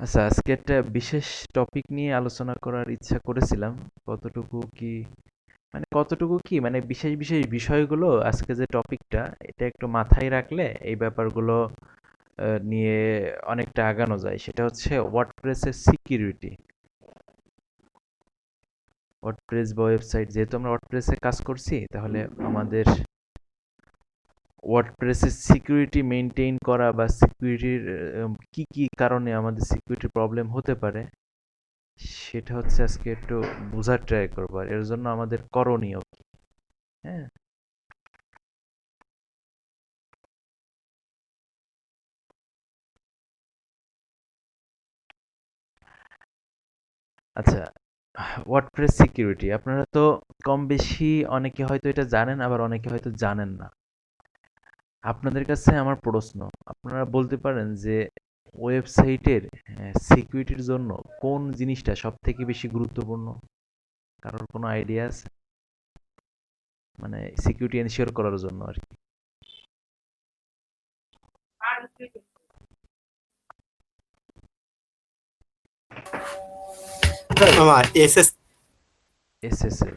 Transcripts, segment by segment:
আচ্ছা, আজকে একটা বিশেষ টপিক নিয়ে আলোচনা করার ইচ্ছা করেছিলাম। কতটুকু কি কতটুকু কি বিশেষ বিশেষ বিষয়গুলো আজকে যে টপিকটা এটা একটু মাথায় রাখলে এই ব্যাপারগুলো নিয়ে অনেকটা আগানো যায়। সেটা হচ্ছে ওয়ার্ডপ্রেসের সিকিউরিটি। ওয়ার্ডপ্রেস বা ওয়েবসাইট, যেহেতু আমরা ওয়ার্ডপ্রেসে কাজ করছি, তাহলে আমাদের ওয়ার্ডপ্রেসের সিকিউরিটি মেনটেন করা বা সিকিউরিটির কি কি কারণে আমাদের সিকিউরিটি প্রবলেম হতে পারে সেটা হচ্ছে আজকে একটু বোঝার ট্রাই করবো। আর এর জন্য আমাদের করণীয় কি? হ্যাঁ, আচ্ছা, ওয়ার্ডপ্রেস সিকিউরিটি আপনারা তো কম বেশি অনেকে হয়তো এটা জানেন, আবার অনেকে হয়তো জানেন না। আপনাদের কাছে আমার প্রশ্ন, আপনারা বলতে পারেন যে ওয়েবসাইটের সিকিউরিটির জন্য কোন জিনিসটা সব থেকে বেশি গুরুত্বপূর্ণ? কারোর কোনো আইডিয়া আছে? সিকিউরিটি এনশিওর করার জন্য আর কি। আমার এসএসএল।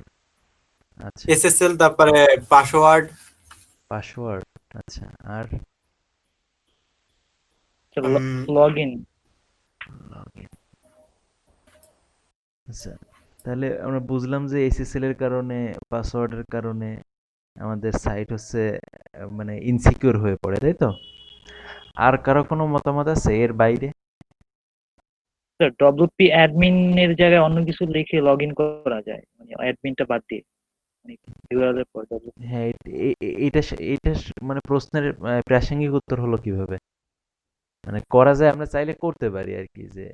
আচ্ছা, এসএসএল তারপরে পাসওয়ার্ড। পাসওয়ার্ড। আচ্ছা, আর লগ ইন। লগ। আচ্ছা, তাহলে আমরা বুঝলাম যে এসএসএল এর কারণে, পাসওয়ার্ডের কারণে আমাদের সাইট হচ্ছে ইনসিকিউর হয়ে পড়ে, তাই তো? আর কারো কোনো মতামত আছে এর বাইরে? স্যার, ডব্লিউপি অ্যাডমিন এর জায়গায় অন্য কিছু লিখে লগ ইন করা যায়, মানে অ্যাডমিনটা বাদ দিয়ে, মানে ইউআরএল পর ডব্লিউপি। হ্যাঁ, প্রশ্নের প্রাসঙ্গিক উত্তর হলো কিভাবে? করা যায়, আমরা চাইলে করতে পারি আর কি, যে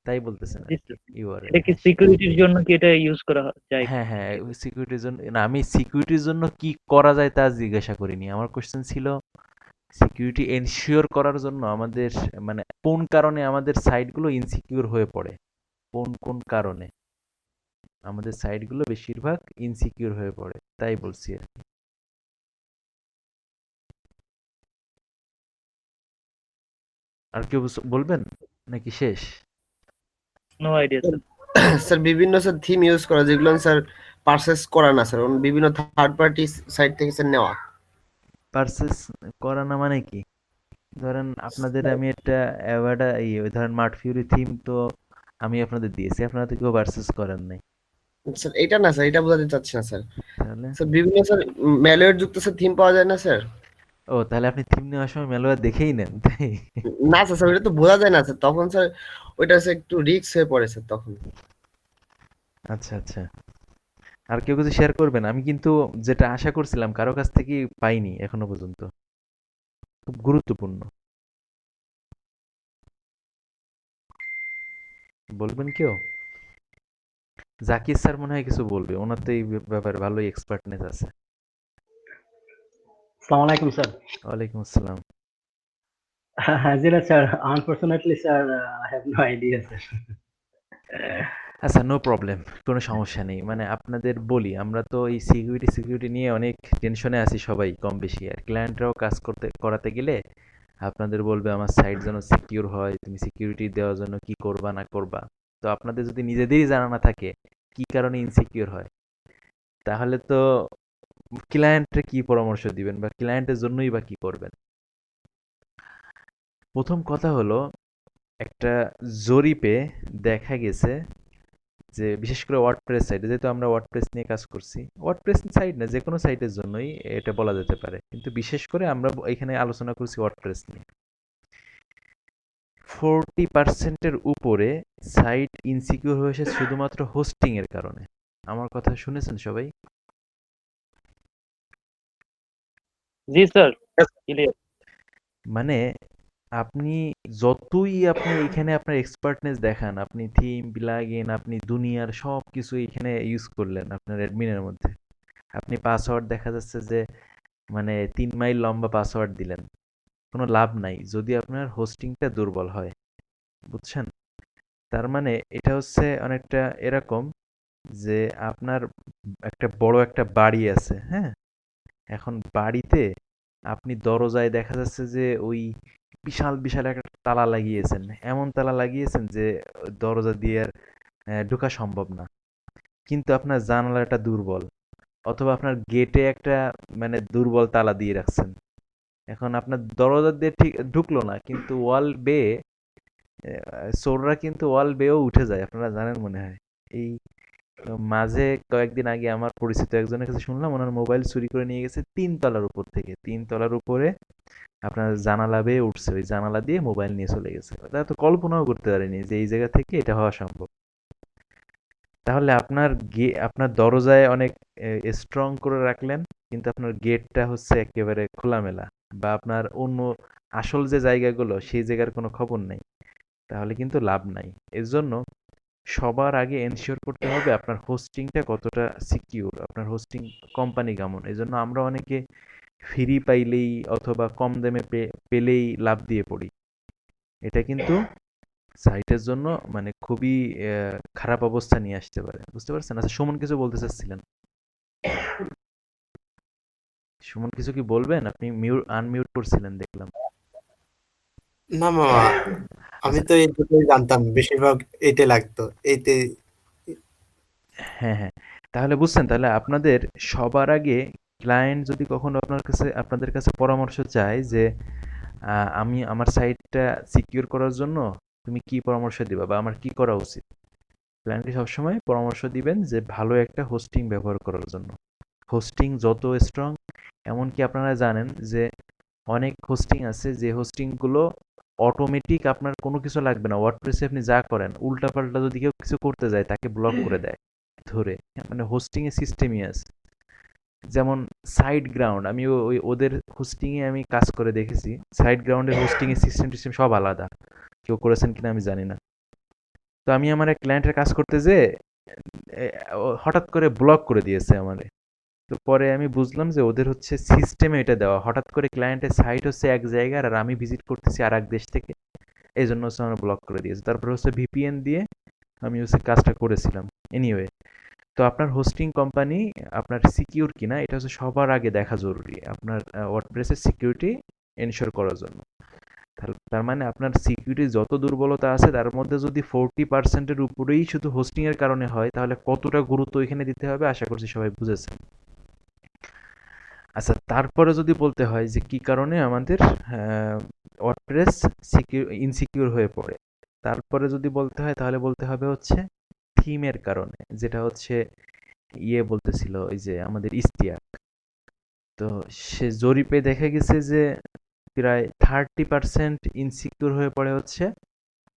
তাই বলতেছেন জি আর কি। স্যার। ইউআরএল, এটা কি হ্যাঁ। সিকিউরিটির জন্য কি এটা ইউজ করা যায় হ্যাঁ, কিনা হ্যাঁ, নাকি? সিকিউরিটির জন্য না, আমি সিকিউরিটির জন্য কি করা যায় তা জিজ্ঞাসা করিনি। আমার কোশ্চেন ছিল সিকিউরিটি এনশিওর করার জন্য আমাদের কোন কারণে আমাদের সাইটগুলো ইনসিকিউর হয়ে পড়ে, কোন কোন কারণে আমাদের সাইটগুলো বেশিরভাগ ইনসিকিউর হয়ে পড়ে, তাই বলছি আর কি। আর কেউ বলবেন নাকি শেষ? No idea sir. স্যার বিভিন্ন স্যার থিম ইউজ করা যেগুলো স্যার পারচেস করা না স্যার, বিভিন্ন থার্ড পার্টি সাইট থেকে স্যার নেওয়া। পারচেস করা না মানে কি? ধরেন আপনাদের আমি একটা অ্যাওয়ার্ডা ধরেন মার্ট ফিউরি থিম তো আমি আপনাদের দিয়েছি, আপনারা তো কেউ পারচেস করেন নাই। স্যার এটা না স্যার, এটা বোঝাতে চাচ্ছি না স্যার। তাহলে স্যার বিভিন্ন স্যার ম্যালওয়্যার যুক্ত স্যার থিম পাওয়া যায় না স্যার? ও, তাহলে আপনি থিম নেওয়ার সময় ম্যালওয়্যার দেখেই নেন, তাই? না স্যার, স্যার ওটা তো বোঝা যায় না স্যার, তখন স্যার ওইটা স্যার একটু রিস্ক হয়ে পড়ে স্যার তখন। আচ্ছা, আচ্ছা। আর কেউ কিছু শেয়ার করবেন? আমি কিন্তু যেটা আশা করছিলাম কারো কাছ থেকেই পাইনি এখনো পর্যন্ত। খুব গুরুত্বপূর্ণ। বলবেন কেউ? জাকির স্যার মনে হয় কিছু বলবে, ওনার তো এই ব্যাপারে ভালোই এক্সপার্টনেস আছে। Assalamu alaikum, sir. ওয়ালাইকুম আসসালাম। Hazila, sir. Unfortunately, sir, I have no idea, sir. আচ্ছা, নো প্রবলেম, কোনো সমস্যা নেই। আপনাদের বলি, আমরা তো এই সিকিউরিটি নিয়ে অনেক টেনশনে আছি সবাই কম বেশি। আর ক্লায়েন্টরাও কাজ করাতে গেলে আপনাদের বলবে আমার সাইট যেন সিকিউর হয়, তুমি সিকিউরিটি দেওয়ার জন্য কি করবা না করবা। তো আপনাদের যদি নিজেদেরই জানা না থাকে কি কারণে ইনসিকিউর হয়, তাহলে তো ক্লায়েন্টকে কি পরামর্শ দিবেন বা ক্লায়েন্টের জন্যই বা কি করবেন? প্রথম কথা হলো, একটা জরিপে দেখা গেছে যে বিশেষ করে ওয়ার্ডপ্রেস সাইটে, যেহেতু আমরা ওয়ার্ডপ্রেস নিয়ে কাজ করছি, ওয়ার্ডপ্রেস সাইট না যে কোনো সাইটের জন্যই এটা বলা যেতে পারে, কিন্তু বিশেষ করে আমরা এখানে আলোচনা করছি ওয়ার্ডপ্রেস নিয়ে। 40% উপরে সাইট ইনসিকিউর হয়েছে শুধুমাত্র হোস্টিং এর কারণে। আমার কথা শুনেছেন সবাই? জি স্যার, ক্লিয়ার। মানে আপনি আপনি এখানে আপনার এক্সপার্টনেস দেখান, আপনি থিম, প্লাগইন, আপনি দুনিয়ার সব কিছু এখানে ইউজ করলেন আপনার অ্যাডমিনের মধ্যে। আপনি পাসওয়ার্ড দেখা যাচ্ছে যে 3 মাইল লম্বা পাসওয়ার্ড দিলেন। কোনো লাভ নাই যদি আপনার হোস্টিংটা দুর্বল হয়। বুঝছেন? তার মানে এটা হচ্ছে অনেকটা এরকম যে আপনার একটা বড় একটা বাড়ি আছে, হ্যাঁ? এখন বাড়িতে আপনি দরজায় দেখা যাচ্ছে যে ওই বিশাল বিশাল একটা তালা লাগিয়েছেন, এমন তালা লাগিয়েছেন যে দরজা দিয়ে আর ঢোকা সম্ভব না, কিন্তু আপনার জানালাটা দুর্বল, অথবা আপনার গেটে একটা মানে দুর্বল তালা দিয়ে রাখছেন। এখন আপনার দরজা দিয়ে ঠিক ঢুকলো না, কিন্তু ওয়াল বেয়ে চোররা কিন্তু ওয়াল বেয়েও উঠে যায়, আপনারা জানেন মনে হয়। এই মাঝে কয়েকদিন আগে আমার পরিচিত একজনের কাছে শুনলাম ওনার মোবাইল চুরি করে নিয়ে গেছে 3 তলার উপর থেকে, 3 তলার উপরে আপনার জানালা বেয়ে উঠছে, ওই জানালা দিয়ে মোবাইল নিয়ে চলে গেছে। তারা তো কল্পনাও করতে পারেনি যে এই জায়গা থেকে এটা হওয়া সম্ভব। তাহলে আপনার দরজায় অনেক স্ট্রং করে রাখলেন, কিন্তু আপনার গেটটা হচ্ছে একেবারে খোলামেলা, বা আপনার অন্য আসল যে জায়গাগুলো সেই জায়গার কোনো খবর নেই, তাহলে কিন্তু লাভ নাই। এর জন্য সবার আগে এনশিওর করতে হবে আপনার হোস্টিংটা কতটা সিকিউর, আপনার হোস্টিং কোম্পানি কেমন। এই জন্য আমরা অনেকে ফ্রি পাইলেই অথবা কম দামে পেলেই লাভ দিয়ে পড়ি। এটা কিন্তু সাইটের জন্য মানে খুবই খারাপ অবস্থা নিয়ে আসতে পারে, বুঝতে পারছেন? আচ্ছা, সুমন কিছু বলতে চাচ্ছিলেন। সুমন কিছু কি বলবেন? আপনি আনমিউট করছিলেন দেখলাম। না মামা, আমি আচ্ছা, তো এইটুকুই জানতাম, বেশিরভাগ এইটা লাগতো এইতে। হ্যাঁ হ্যাঁ, তাহলে বুঝছেন। তাহলে আপনাদের সবার আগে ক্লায়েন্ট যদি কখনো আপনাদের কাছে পরামর্শ চায় যে আমি আমার সাইটটা সিকিউর করার জন্য তুমি কি পরামর্শ দিবা বা আমার কি করা উচিত, ক্লায়েন্টকে সবসময় পরামর্শ দিবেন যে ভালো একটা হোস্টিং ব্যবহার করার জন্য। হোস্টিং যত স্ট্রং, এমনকি আপনারা জানেন যে অনেক হোস্টিং আছে যে হোস্টিংগুলো অটোমেটিক, আপনার কোনো কিছু লাগবে না। ওয়ার্ডপ্রেসে আপনি যা করেন, উল্টাপাল্টা যদি কেউ কিছু করতে যায় তাকে ব্লক করে দেয় ধরে। মানে হোস্টিং এর সিস্টেমই আছে। যেমন সাইড গ্রাউন্ড, আমি ওদের হোস্টিং এ আমি কাজ করে দেখেছি। সাইড গ্রাউন্ডের হোস্টিং এর সিস্টেম সব আলাদা, কেউ করেছেন কিনা আমি জানি না। তো আমি আমার এক ক্লায়েন্টের কাজ করতে যেয়ে ও হঠাৎ করে ব্লক করে দিয়েছে আমারে। তো পরে আমি বুঝলাম যে ওদের হচ্ছে সিস্টেমে এটা দেওয়া, হঠাৎ করে ক্লায়েন্টের সাইট হচ্ছে এক জায়গার আর আমি ভিজিট করতেছি আর এক দেশ থেকে, এই জন্য হচ্ছে আমার ব্লক করে দিয়েছে। তারপরে হচ্ছে ভিপিএন দিয়ে আমি হচ্ছে কাজটা করেছিলাম। এনিওয়ে, তো আপনার হোস্টিং কোম্পানি আপনার সিকিউর কিনা এটা হচ্ছে সবার আগে দেখা জরুরি, আপনার ওয়ার্ডপ্রেসের সিকিউরিটি এনশিওর করার জন্য। তার মানে আপনার সিকিউরিটি যত দুর্বলতা আছে তার মধ্যে যদি 40%-এর উপরেই শুধু হোস্টিং এর কারণে হয়, তাহলে কতটা গুরুত্ব এখানে দিতে হবে আশা করছি সবাই বুঝেছেন। আচ্ছা, তারপরে যদি বলতে হয় যে কি কারণে আমাদের ওয়ার্ডপ্রেস ইনসিকিউর হয়ে পড়ে, তারপরে যদি বলতে হয় তাহলে বলতে হবে হচ্ছে থিমের কারণে, যেটা হচ্ছে বলতেছিল ওই যে আমাদের ইশতিয়াক। তো সে জরিপে দেখা গেছে যে প্রায় 30% ইনসিকিউর হয়ে পড়ে হচ্ছে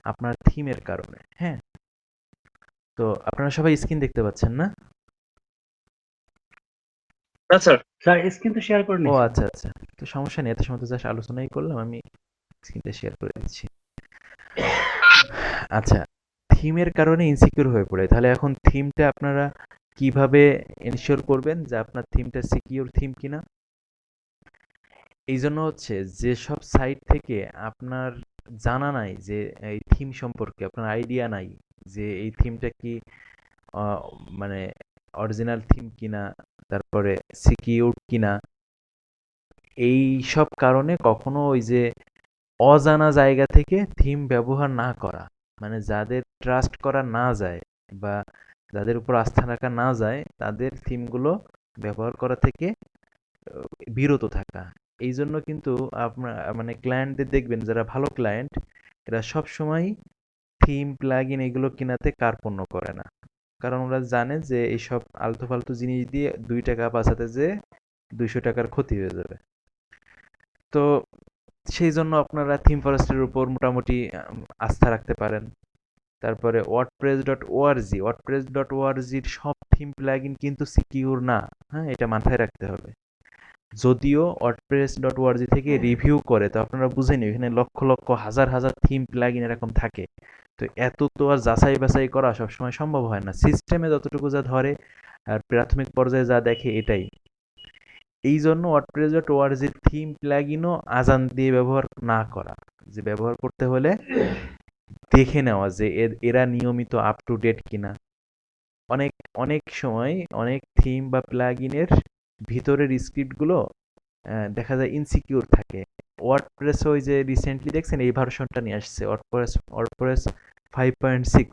আপনার থিমের কারণে। হ্যাঁ, তো আপনারা সবাই স্ক্রিন দেখতে পাচ্ছেন না? না স্যার। স্যার স্ক্রিন তো শেয়ার করে ও নিচ্ছি। আচ্ছা আচ্ছা, তো সমস্যা নেই, এত সময় তো জাস্ট আলোচনাই করলাম, আমি স্ক্রিনটা শেয়ার করে দিচ্ছি। আচ্ছা, থিমের কারণে ইনসিকিউর হয়ে পড়ে, তাহলে এখন থিমটা আপনারা কিভাবে এনশিওর করবেন যে আপনার থিমটা সিকিউর থিম কিনা? এই জন্য হচ্ছে যেসব সাইট থেকে আপনার জানা নাই যে এই থিম সম্পর্কে, আপনার আইডিয়া নাই যে এই থিমটা কি আহ, মানে অরিজিনাল থিম কিনা, তারপরে সিকিউর কিনা, এই সব কারণে কখনো ওই যে অজানা জায়গা থেকে থিম ব্যবহার না করা, মানে যাদের ট্রাস্ট করা না যায় বা যাদের উপর আস্থা রাখা না যায় তাদের থিমগুলো ব্যবহার করা থেকে বিরত থাকা। এই জন্য কিন্তু আপনার মানে ক্লায়েন্টদের দেখবেন যারা ভালো ক্লায়েন্ট, এরা সবসময় থিম প্লাগইন এগুলো কিনাতে কার্পণ্য করে না, কারণ ওরা জানে যে এইসব আলতু ফালতু জিনিস দিয়ে 2 টাকা বাঁচাতে যে 200 টাকার ক্ষতি হয়ে যাবে। তো সেই জন্য আপনারা থিম ফরেস্টের উপর মোটামুটি আস্থা রাখতে পারেন। তারপরে ওয়ার্ডপ্রেস.ওআরজির সব থিম প্লাগইন কিন্তু সিকিউর না। হ্যাঁ, এটা মাথায় রাখতে হবে। যদিও ওয়ার্ডপ্রেস.ওআরজি থেকে রিভিউ করে, তো আপনারা বুঝেন এখানে লক্ষ লক্ষ হাজার হাজার থিম প্লাগইন এরকম থাকে। তো এত তো আর যাচাই বাছাই করা সবসময় সম্ভব হয় না, সিস্টেমে যতটুকু যা ধরে আর প্রাথমিক পর্যায়ে যা দেখে এটাই। এই জন্য ওয়ার্ডপ্রেস.ওআরজির থিম প্লাগইনও আজান দিয়ে ব্যবহার না করা, যে ব্যবহার করতে হলে দেখে নেওয়া যে এরা নিয়মিত আপ টু ডেট কিনা। অনেক অনেক সময় অনেক থিম বা প্লাগইনের ভিতরের স্ক্রিপ্টগুলো দেখা যায় ইনসিকিউর থাকে, ওয়ার্ডপ্রেস ওই যে রিসেন্টলি দেখছেন এই ভার্সনটা নিয়ে আসছে ওয়ার্ডপ্রেস 5.6।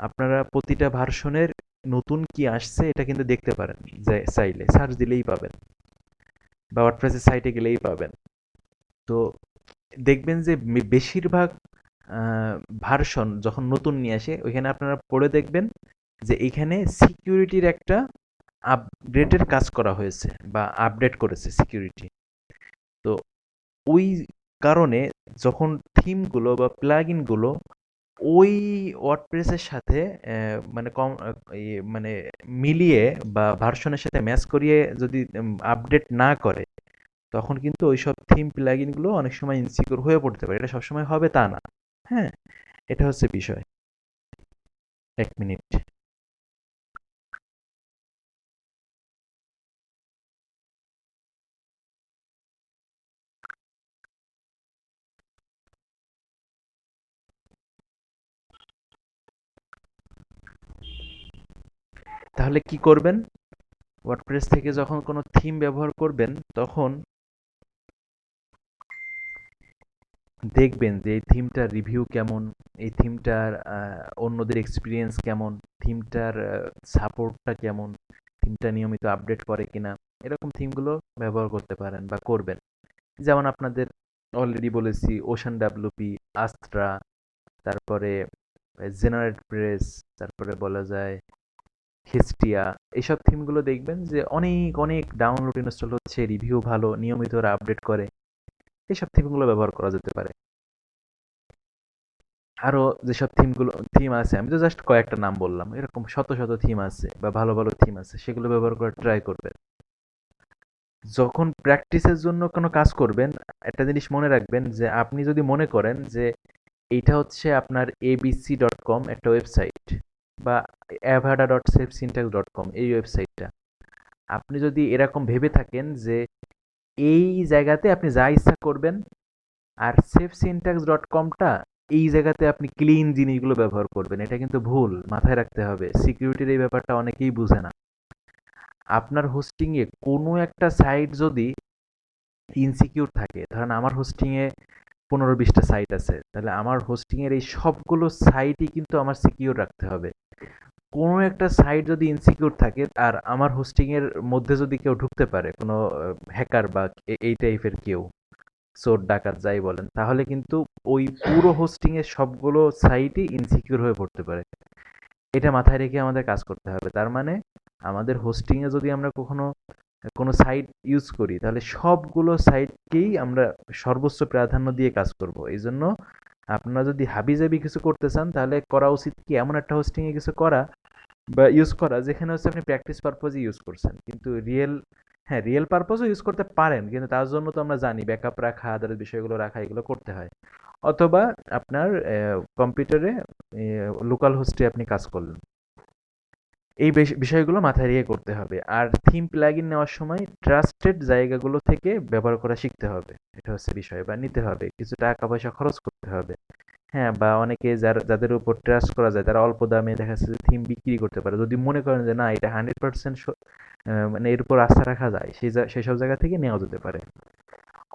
আপনারা প্রতিটা ভার্সনের নতুন কি আসছে এটা কিন্তু দেখতে পারেন, যে চাইলে সার্চ দিলেই পাবেন বা ওয়ার্ডপ্রেসের সাইটে গেলেই পাবেন। তো দেখবেন যে বেশিরভাগ ভার্সন যখন নতুন নিয়ে আসে ওইখানে আপনারা পড়ে দেখবেন যে এখানে সিকিউরিটির একটা আপডেটের কাজ করা হয়েছে বা আপডেট করেছে সিকিউরিটি। তো ওই কারণে যখন থিমগুলো বা প্লাগইনগুলো ওই ওয়ার্ডপ্রেসের সাথে মানে মিলিয়ে বা ভার্সনের সাথে ম্যাচ করিয়ে যদি আপডেট না করে, তখন কিন্তু ওইসব থিম প্লাগইনগুলো অনেক সময় ইনসিকিউর হয়ে পড়তে পারে। এটা সবসময় হবে তা না। হ্যাঁ, এটা হচ্ছে বিষয়। 1 মিনিট। তাহলে কি করবেন? ওয়ার্ডপ্রেস থেকে যখন কোনো থিম ব্যবহার করবেন তখন দেখবেন যে এই থিমটার রিভিউ কেমন, এই থিমটার অন্যদের এক্সপিরিয়েন্স কেমন, থিমটার সাপোর্টটা কেমন, থিমটা নিয়মিত আপডেট করে কিনা। এরকম থিমগুলো ব্যবহার করতে পারেন বা করবেন। যেমন আপনাদের অলরেডি বলেছি ওশান ডাব্লুপি, আস্ত্রা, তারপরে জেনারেট প্রেস, তারপরে বলা যায় হেস্টিয়া। এইসব থিমগুলো দেখবেন যে অনেক অনেক ডাউনলোড ইনস্টল হচ্ছে, রিভিউ ভালো, নিয়মিত ওরা আপডেট করে। এইসব থিমগুলো ব্যবহার করা যেতে পারে। আরো যেসব থিম আছে, আমি তো জাস্ট কয়েকটা নাম বললাম, এরকম শত শত থিম আছে বা ভালো ভালো থিম আছে, সেগুলো ব্যবহার করে ট্রাই করবেন। যখন প্র্যাকটিসের জন্য কোনো কাজ করবেন, একটা জিনিস মনে রাখবেন যে আপনি যদি মনে করেন যে এইটা হচ্ছে আপনার abc.com একটা ওয়েবসাইট বা avada.safesyntax.com এই ওয়েবসাইটটা, আপনি যদি এরকম ভেবে থাকেন যে এই জায়গাতে আপনি যা ইচ্ছা করবেন আর safesyntax.comটা এই জায়গাতে আপনি ক্লিন জিনিসগুলো ব্যবহার করবেন, এটা কিন্তু ভুল। মাথায় রাখতে হবে, সিকিউরিটির এই ব্যাপারটা অনেকেই বুঝে না। আপনার হোস্টিংয়ে কোনো একটা সাইট যদি ইনসিকিউর থাকে, ধরেন আমার হোস্টিংয়ে 15-20টা সাইট আছে, তাহলে আমার হোস্টিংয়ের এই সবগুলো সাইটই কিন্তু আমার সিকিউর রাখতে হবে। কোনো একটা সাইট যদি ইনসিকিউর থাকে আর আমার হোস্টিংয়ের মধ্যে যদি কেউ ঢুকতে পারে, কোনো হ্যাকার বা এই টাইপের কেউ, চোর ডাকাত যাই বলেন, তাহলে কিন্তু ওই পুরো হোস্টিংয়ের সবগুলো সাইটই ইনসিকিউর হয়ে পড়তে পারে। এটা মাথায় রেখে আমাদের কাজ করতে হবে। তার মানে আমাদের হোস্টিংয়ে যদি আমরা কখনো কোনো সাইট ইউজ করি, তাহলে সবগুলো সাইটকেই আমরা সর্বোচ্চ প্রাধান্য দিয়ে কাজ করব। এই জন্য আপনারা যদি হাবিজাবি কিছু করতে চান, তাহলে করা উচিত কি এমন একটা হোস্টিংয়ে কিছু করা বা ইউজ করা যেখানে হচ্ছে আপনি প্র্যাকটিস পারপোজে ইউজ করছেন, কিন্তু রিয়েল পারপোজও ইউজ করতে পারেন, কিন্তু তার জন্য তো আমরা জানি ব্যাকআপ রাখা, আদারের বিষয়গুলো রাখা, এগুলো করতে হয়। অথবা আপনার কম্পিউটারে লোকাল হোস্টে আপনি কাজ করলেন। এই বিষয়গুলো মাথায় রেখে করতে হবে। আর থিম প্লাগইন নেওয়ার সময় ট্রাস্টেড জায়গাগুলো থেকে ব্যবহার করা শিখতে হবে, এটা হচ্ছে বিষয়, বা নিতে হবে, কিছু টাকা পয়সা খরচ করতে হবে। হ্যাঁ, বা অনেকে যাদের উপর ট্রাস্ট করা যায় তারা অল্প দামে দেখা যাচ্ছে যে থিম বিক্রি করতে পারে। যদি মনে করেন যে না, এটা 100% মানে এর উপর আস্থা রাখা যায়, সেই সব জায়গা থেকে নেওয়া যেতে পারে।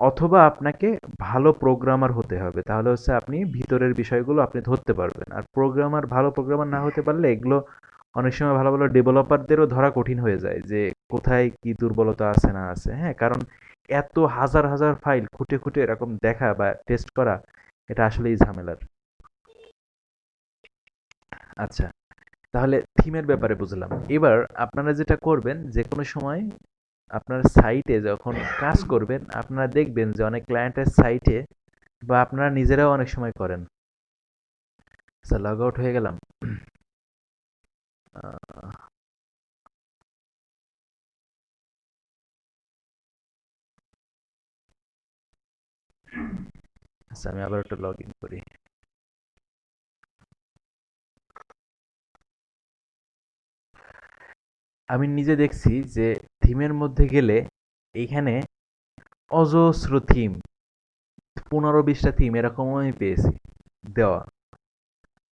অথবা আপনাকে ভালো প্রোগ্রামার হতে হবে, তাহলে হচ্ছে আপনি ভিতরের বিষয়গুলো আপনি ধরতে পারবেন। আর ভালো প্রোগ্রামার না হতে পারলে এগুলো অনেক সময় ভালো ভালো ডেভেলপারদেরও ধরা কঠিন হয়ে যায় যে কোথায় কি দুর্বলতা আছে না আছে। হ্যাঁ, কারণ এত হাজার হাজার ফাইল খুঁটে খুঁটে এরকম দেখা বা টেস্ট করা, এটা আসলেই ঝামেলার। আচ্ছা, তাহলে থিমের ব্যাপারে বুঝলাম। এবার আপনারা যেটা করবেন, যে কোনো সময় আপনার সাইটে যখন কাজ করবেন, আপনারা দেখবেন যে অনেক ক্লায়েন্টের সাইটে বা আপনারা নিজেরাও অনেক সময় করেন। আচ্ছা, লগ আউট হয়ে গেলাম। আচ্ছা, আমি আবার একটু লগ ইন করি। আমি নিজে দেখছি যে থিমের মধ্যে গেলে এইখানে অজস্র থিম, 15-20টা থিম এরকমও আমি পেয়েছি দেওয়া।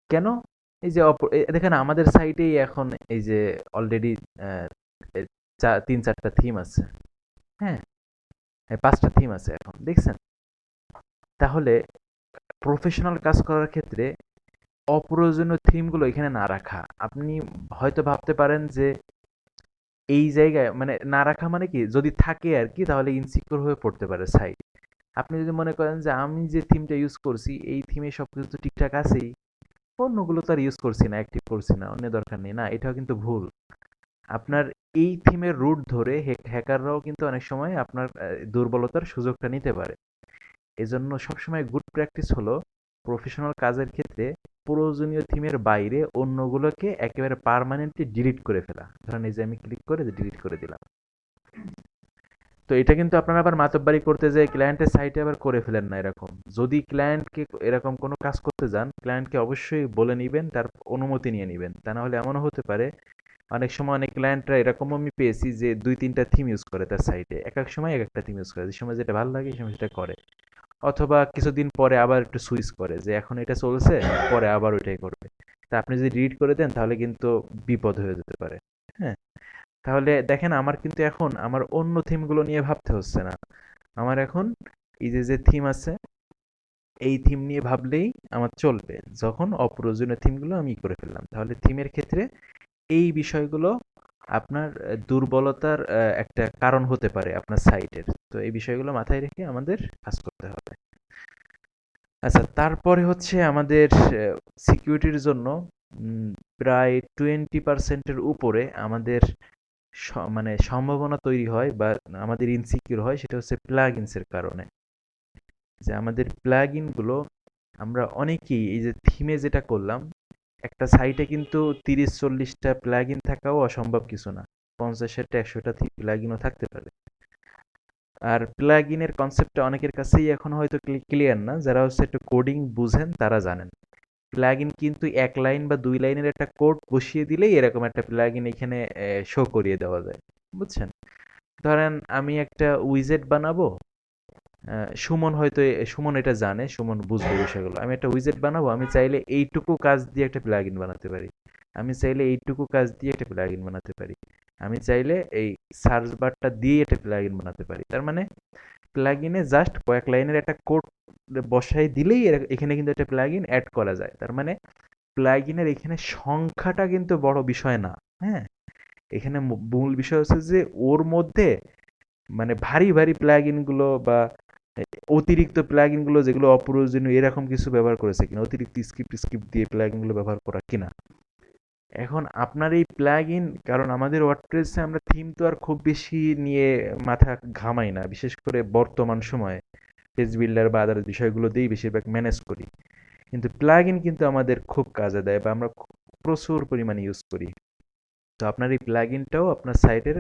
কেন? এই যে দেখেন আমাদের সাইটেই এখন এই যে অলরেডি 3-4টা থিম আছে। হ্যাঁ, 5টা থিম আছে এখন, দেখছেন? তাহলে প্রফেশনাল কাজ করার ক্ষেত্রে অপ্রয়োজনীয় থিমগুলো এখানে না রাখা। আপনি হয়তো ভাবতে পারেন যে এই জায়গায় মানে না রাখা মানে কি, যদি থাকে আর কি তাহলে ইনসিকিউর হয়ে পড়তে পারে সাইট। আপনি যদি মনে করেন যে আমি যে থিমটা ইউজ করছি এই থিমে সবকিছু তো ঠিকঠাক আছেই, অন্যগুলো তো আর ইউজ করছি না, অ্যাক্টিভ করছি না, অন্য দরকার নেই, না এটাও কিন্তু ভুল। আপনার এই থিমের রুট ধরে হ্যাকাররাও কিন্তু অনেক সময় আপনার দুর্বলতার সুযোগটা নিতে পারে। এজন্য সবসময় গুড প্র্যাকটিস হলো প্রফেশনাল কাজের ক্ষেত্রে প্রয়োজনীয় থিমের বাইরে অন্যগুলোকে একেবারে পার্মানেন্টলি ডিলিট করে ফেলা। ধরেন এই যে আমি ক্লিক করে ডিলিট করে দিলাম। তো এটা কিন্তু আপনারা আবার মাতব্বারি করতে যেয়ে ক্লায়েন্টের সাইটে আবার করে ফেলেন না এরকম। যদি ক্লায়েন্টকে এরকম কোনো কাজ করতে যান, ক্লায়েন্টকে অবশ্যই বলে নিবেন, তার অনুমতি নিয়ে নিবেন। তা না হলে এমনও হতে পারে অনেক সময় অনেক ক্লায়েন্টরা এরকমও আমি পেয়েছি যে ২-৩টা থিম ইউজ করে তার সাইটে। এক সময় একটা থিম ইউজ করে। যে সময় যেটা ভালো লাগে সেই সময় সেটা করে। অথবা কিছুদিন পরে আবার একটু সুইচ করে যে এখন এটা চলছে, পরে আবার ওইটাই করবে। তা আপনি যদি ডিলিট করে দেন তাহলে কিন্তু বিপদ হয়ে যেতে পারে। হ্যাঁ? তাহলে দেখেন আমার কিন্তু এখন আমার অন্য থিমগুলো নিয়ে ভাবতে হচ্ছে না। আমার এখন এই যে থিম আছে এই থিম নিয়ে ভাবলেই আমার চলবে। যখন অপ্রয়োজনীয় থিমগুলো আমি করে ফেললাম। তাহলে থিমের ক্ষেত্রে এই বিষয়গুলো আপনার দুর্বলতার একটা কারণ হতে পারে আপনার সাইটের। তো এই বিষয়গুলো মাথায় রেখে আমাদের কাজ করতে হবে। আচ্ছা, তারপরে হচ্ছে আমাদের সিকিউরিটির জন্য প্রায় 20% এর উপরে আমাদের মানে সম্ভাবনা তৈরি হয় বা আমাদের ইনসিকিউর হয়, সেটা হচ্ছে প্লাগইনসের কারণে। যে আমাদের প্লাগইনগুলো আমরা অনেকেই এই যে থিমে যেটা করলাম, একটা সাইটে কিন্তু ৩০-৪০টা প্লাগইন থাকাও অসম্ভব কিছু না। ৫০টা ১০০টা প্লাগইনও থাকতে পারে। আর প্লাগইনের কনসেপ্টটা অনেকের কাছেই এখন হয়তো ক্লিয়ার না। যারা হচ্ছে একটু কোডিং বুঝেন তারা জানেন। প্লাগইন কিন্তু ১ লাইন বা ২ লাইনের একটা কোড বসিয়ে দিলেই এরকম একটা প্লাগইন এখানে শো করিয়ে দেওয়া যায়। বুঝছেন? ধরেন আমি একটা উইজেট বানাবো। সুমন এটা জানে, সুমন বুঝবে বিষয়গুলো। আমি একটা উইজেট বানাবো, আমি চাইলে এইটুকু কাজ দিয়ে একটা প্লাগইন বানাতে পারি। আমি চাইলে এইটুকু কাজ দিয়ে একটা প্লাগইন বানাতে পারি। আমি চাইলে এই সার্চ বারটা দিয়ে একটা প্লাগইন বানাতে পারি। তার মানে প্লাগইনে জাস্ট কয়েক লাইনের একটা কোড বসাই দিলেই এখানে কিন্তু একটা প্লাগইন অ্যাড করা যায়। তার মানে প্লাগইনের এখানে সংখ্যাটা কিন্তু বড় বিষয় না। হ্যাঁ? এখানে মূল বিষয় হচ্ছে যে ওর মধ্যে মানে ভারী ভারী প্লাগইন গুলো বা অতিরিক্ত প্লাগইন গুলো যেগুলো অপ্রয়োজনীয় এরকম কিছু ব্যবহার করেছে কিনা, অতিরিক্ত স্ক্রিপ্ট দিয়ে প্লাগইন গুলো ব্যবহার করা কিনা। এখন আপনার এই প্লাগইন, কারণ আমাদের ওয়ার্ডপ্রেসে আমরা থিম তো আর খুব বেশি নিয়ে মাথা ঘামাই না, বিশেষ করে বর্তমান সময়ে পেজ বিল্ডার বা আদার বিষয়গুলো দিয়েই বেশিরভাগ ম্যানেজ করি। কিন্তু প্লাগইন কিন্তু আমাদের খুব কাজে দেয় বা আমরা প্রচুর পরিমাণে ইউজ করি। তো আপনার এই প্লাগইনটাও আপনার সাইটের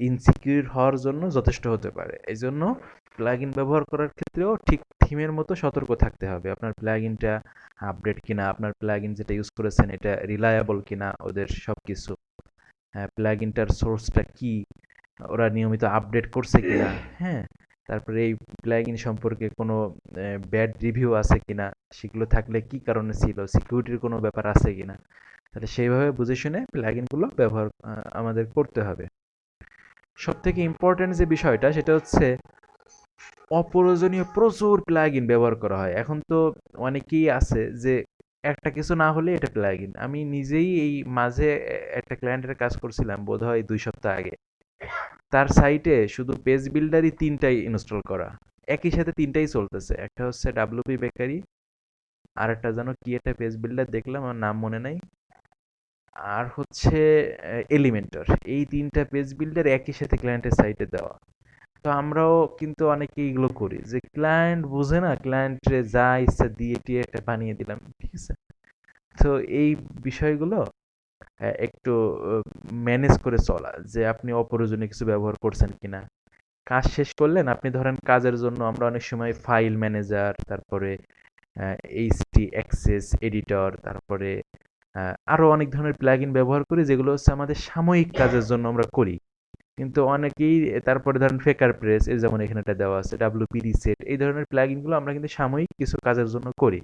ইনসিকিউর হওয়ার জন্য যথেষ্ট হতে পারে। এই জন্য প্লাগইন ব্যবহার করার ক্ষেত্রেও ঠিক থিমের মতো সতর্ক থাকতে হবে। আপনার প্লাগইনটা আপডেট কিনা, আপনার প্লাগইন যেটা ইউজ করেছেন এটা রিলায়েবল কিনা, ওদের সব কিছু, প্লাগইনটার সোর্সটা কি, ওরা নিয়মিত আপডেট করছে কিনা, হ্যাঁ, তারপরে এই প্লাগইন সম্পর্কে কোনো ব্যাড রিভিউ আছে কিনা, সেগুলো থাকলে কি কারণে ছিল, সিকিউরিটির কোনো ব্যাপার আছে কিনা, তাহলে সেইভাবে বুঝে শুনে প্লাগইনগুলো ব্যবহার আমাদের করতে হবে। সবথেকে ইম্পর্টেন্ট যে বিষয়টা সেটা হচ্ছে অপ্রয়োজনীয় প্রচুর প্লাগইন ব্যবহার করা হয়। এখন তো অনেকেই আছে যে একটা কিছু না হলে এটা প্লাগইন। আমি নিজেই এই মাঝে একটা ক্লায়েন্টের কাজ করছিলাম বোধহয় ২ সপ্তাহ আগে। তার সাইটে শুধু পেজ বিল্ডারই ৩টাই ইনস্টল করা। একই সাথে ৩টাই চলতেছে। একটা হচ্ছে ডাব্লিউপি বেকারি, আরেকটা যেন কি একটা পেজ বিল্ডার দেখলাম, আমার নাম মনে নাই। আর হচ্ছে এলিমেন্টর। এই ৩টা পেজ বিল্ডার একই সাথে ক্লায়েন্টের সাইটে দেওয়া। তো আমরাও কিন্তু অনেকেই এগুলো করি যে ক্লায়েন্ট বুঝে না, ক্লায়েন্টে যা ইচ্ছা দিয়ে টিয়ে একটা বানিয়ে দিলাম, ঠিক আছে? তো এই বিষয়গুলো একটু ম্যানেজ করে চলা, যে আপনি অপ্রয়োজনীয় কিছু ব্যবহার করছেন কিনা। কাজ শেষ করলেন, আপনি ধরেন কাজের জন্য আমরা অনেক সময় ফাইল ম্যানেজার, তারপরে এইচটি অ্যাক্সেস এডিটর, তারপরে আরো অনেক ধরনের প্লাগইন ব্যবহার করি যেগুলো হচ্ছে আমাদের সাময়িক কাজের জন্য আমরা করি। কিন্তু অনেকেই তারপরে ধরেন ফেকার প্রেস, এই যেমন এখানে একটা দেওয়া আছে ডাব্লিউপি রিসেট, এই ধরনের প্লাগইনগুলো আমরা কিন্তু সাময়িক কিছু কাজের জন্য করি।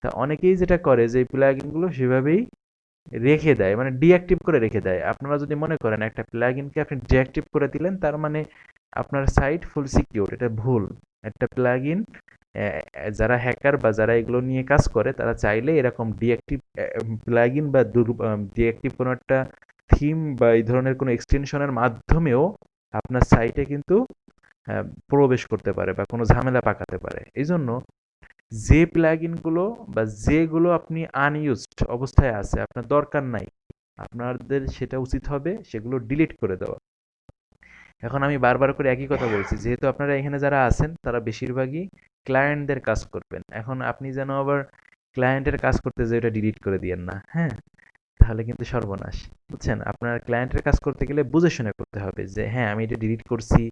তা অনেকেই যেটা করে যে এই প্লাগইনগুলো সেভাবেই রেখে দেয়, মানে ডিঅ্যাক্টিভ করে রেখে দেয়। আপনারা যদি মনে করেন একটা প্লাগইনকে আপনি ডিঅ্যাক্টিভ করে দিলেন তার মানে আপনার সাইট ফুল সিকিউর, এটা ভুল। একটা প্লাগইন যারা হ্যাকার বা যারা এগুলো নিয়ে কাজ করে তারা চাইলে এরকম ডিঅ্যাক্টিভ প্লাগইন বা ডিঅ্যাক্টিভ কোনো একটা থিম বা এই ধরনের কোনো এক্সটেনশনের মাধ্যমেও আপনার সাইটে কিন্তু প্রবেশ করতে পারে বা কোনো ঝামেলা পাকাতে পারে। এই জন্য যে প্লাগইনগুলো বা যেগুলো আপনি আনইউজড অবস্থায় আছে, আপনার দরকার নাই, আপনাদের সেটা উচিত হবে সেগুলো ডিলিট করে দেওয়া। এখন আমি বারবার করে একই কথা বলছি, যেহেতু আপনারা এখানে যারা আছেন তারা বেশিরভাগই ক্লায়েন্টদের কাজ করবেন। এখন আপনি যেন আবার ক্লায়েন্টের কাজ করতে যেয়ে এটা ডিলিট করে দিয়েন না, হ্যাঁ? তাহলে কিন্তু সর্বনাশ। বুঝছেন? আপনার ক্লায়েন্টের কাজ করতে গেলে বুঝে শুনে করতে হবে যে হ্যাঁ, আমি এটা ডিলিট করছি,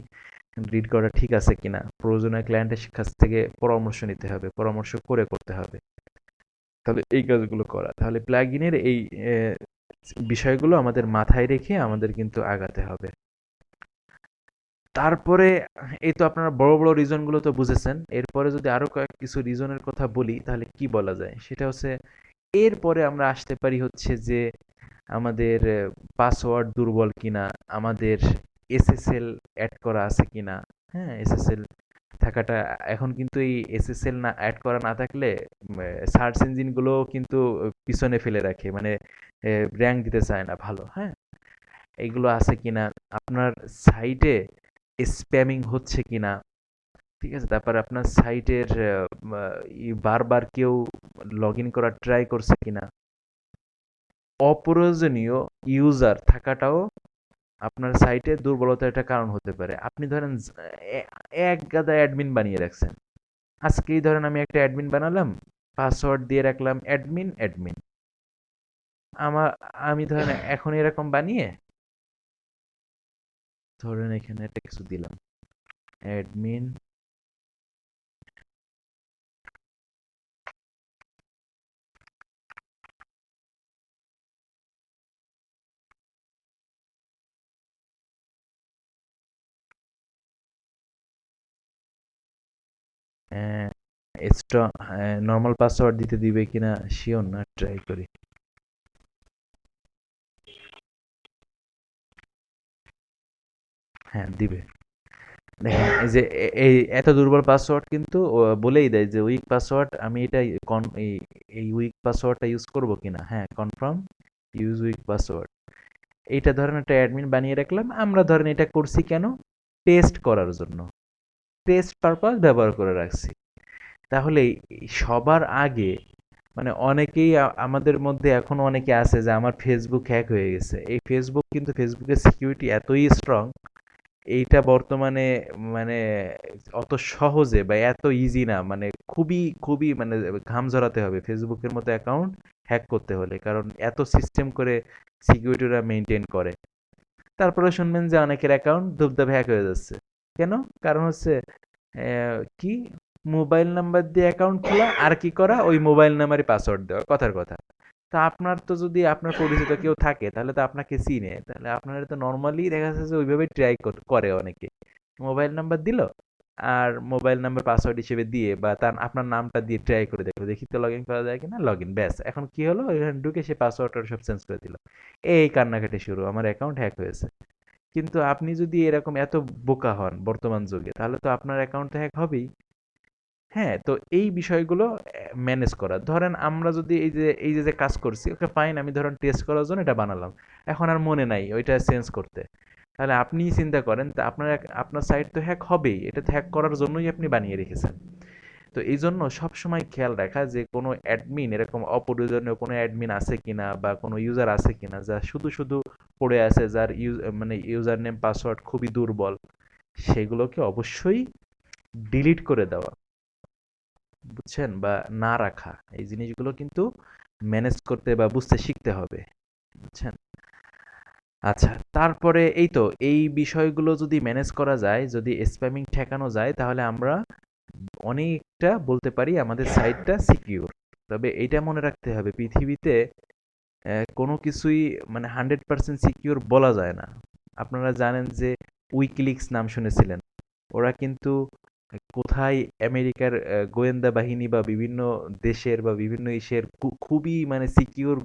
ডিলিট করা ঠিক আছে কিনা। প্রয়োজনে ক্লায়েন্টের কাছ থেকে পরামর্শ নিতে হবে, পরামর্শ করে করতে হবে। তাহলে এই কাজগুলো করা। তাহলে প্লাগইনের এই বিষয়গুলো আমাদের মাথায় রেখে আমাদের কিন্তু আগাতে হবে। তারপরে এই তো আপনারা বড় বড় রিজনগুলো তো বুঝেছেন। এরপরে যদি আরো কিছু রিজনের কথা বলি তাহলে কি বলা যায়? সেটা হচ্ছে এরপরে আমরা আসতে পারি হচ্ছে যে আমাদের পাসওয়ার্ড দুর্বল কিনা, আমাদের এসএসএল অ্যাড করা আছে কিনা। হ্যাঁ, এসএসএল থাকাটা এখন কিন্তু এই এসএসএল না অ্যাড করা না থাকলে সার্চ ইঞ্জিনগুলো কিন্তু পিছনে ফেলে রাখে, মানে র্যাঙ্ক দিতে চায় না ভালো। হ্যাঁ, এইগুলো আছে কিনা, আপনার সাইটে স্প্যামিং হচ্ছে কিনা, ঠিক আছে? তারপর আপনার সাইটের বারবার কেউ লগ ইন করার ট্রাই করছে কিনা, অপ্রয়োজনীয় ইউজার থাকাটাও আপনার সাইটে দুর্বলতার একটা কারণ হতে পারে। আপনি ধরেন এক গাদা অ্যাডমিন বানিয়ে রাখছেন। আজকেই ধরেন আমি একটা অ্যাডমিন বানালাম, পাসওয়ার্ড দিয়ে রাখলাম অ্যাডমিন অ্যাডমিন। আমি ধরেন এখন এরকম বানিয়ে ধরেন এখানে একটা কিছু দিলাম, অ্যাডমিন এক্সট্রা নর্মাল পাসওয়ার্ড দিতে দিবে কিনা শিওর না, ট্রাই করি। হ্যাঁ, দিবে। দেখেন এই যে এই এত দুর্বল পাসওয়ার্ড কিন্তু বলেই দেয় যে উইক পাসওয়ার্ড, আমি এটা এই উইক পাসওয়ার্ডটা ইউজ করব কিনা। হ্যাঁ, কনফার্ম ইউজ উইক পাসওয়ার্ড। এইটা ধরেন একটা অ্যাডমিন বানিয়ে রাখলাম, আমরা ধরেন এটা করছি কেন, টেস্ট করার জন্য, টেস্ট পারপাস ব্যবহার করে রাখছি। তাহলে সবার আগে মানে অনেকেই আমাদের মধ্যে এখনো অনেকে আছে যে আমার ফেসবুক হ্যাক হয়ে গেছে। এই ফেসবুকের সিকিউরিটি এতই স্ট্রং, এইটা বর্তমানে মানে অত সহজে বা এত ইজি না, মানে খুবই খুবই মানে ঘাম ঝরাতে হবে ফেসবুকের মতো অ্যাকাউন্ট হ্যাক করতে হলে, কারণ এত সিস্টেম করে সিকিউরিটিরা মেনটেন করে। তারপরে শুনবেন যে অনেকের অ্যাকাউন্ট ধুপধাপ হ্যাক হয়ে যাচ্ছে। কেন? কারণ হচ্ছে কি, মোবাইল নাম্বার দিয়ে অ্যাকাউন্ট খোলা আর কি করা, ওই মোবাইল নাম্বারই পাসওয়ার্ড দেওয়া, কথার কথা। তা আপনার তো যদি আপনার পরিচিত কেউ থাকে তাহলে তো আপনাকে চিনে, তাহলে আপনারা তো নর্মালি দেখা যাচ্ছে যে ওইভাবেই ট্রাই করে অনেকে। মোবাইল নাম্বার দিল আর মোবাইল নাম্বার পাসওয়ার্ড হিসেবে দিয়ে বা তার আপনার নামটা দিয়ে ট্রাই করে দেখলো, দেখি তো লগ ইন করা যায় কিনা, লগ ইন, ব্যাস। এখন কি হলো, এখানে ঢুকে সে পাসওয়ার্ডটা সব চেঞ্জ করে দিল। এই কান্নাকাটি শুরু, আমার অ্যাকাউন্ট হ্যাক হয়েছে। কিন্তু আপনি যদি এরকম এত বোকা হন বর্তমান যুগে, তাহলে তো আপনার অ্যাকাউন্ট হ্যাক হবেই। হ্যাঁ, তো এই বিষয়গুলো ম্যানেজ করা। ধরেন আমরা যদি এই যে কাজ করছি, ওকে ফাইন, আমি ধরেন টেস্ট করার জন্য এটা বানালাম। এখন আর মনে নাই ওইটা চেঞ্জ করতে। তাহলে আপনিই চিন্তা করেন, তা আপনার সাইট তো হ্যাক হবেই। এটা তো হ্যাক করার জন্যই আপনি বানিয়ে রেখেছেন। তো এই জন্য সবসময় খেয়াল রাখা যে কোনো অ্যাডমিন, এরকম অপ্রয়োজনীয় কোনো অ্যাডমিন আছে কিনা বা কোনো ইউজার আছে কিনা যা শুধু শুধু পড়ে আছে, যার মানে ইউজার নেম পাসওয়ার্ড খুবই দুর্বল, সেগুলোকে অবশ্যই ডিলিট করে দেওয়া। বুঝছেন? বা না রাখা। এই জিনিসগুলো কিন্তু ম্যানেজ করতে বা বুঝতে শিখতে হবে। বুঝছেন? আচ্ছা, তারপরে এই তো এই বিষয়গুলো যদি ম্যানেজ করা যায়, যদি স্প্যামিং ঠেকানো যায়, তাহলে আমরা অনেকটা বলতে পারি আমাদের সাইটটা সিকিউর। তবে এইটা মনে রাখতে হবে, পৃথিবীতে কোনো কিছুই মানে 100% সিকিউর বলা যায় না। আপনারা জানেন যে উইকিলিক্স নাম শুনেছিলেন। ওরা কিন্তু কোথায় আমেরিকার গোয়েন্দা বাহিনী বা বিভিন্ন দেশের বা বিভিন্ন ইসের খুবই মানে সিকিউর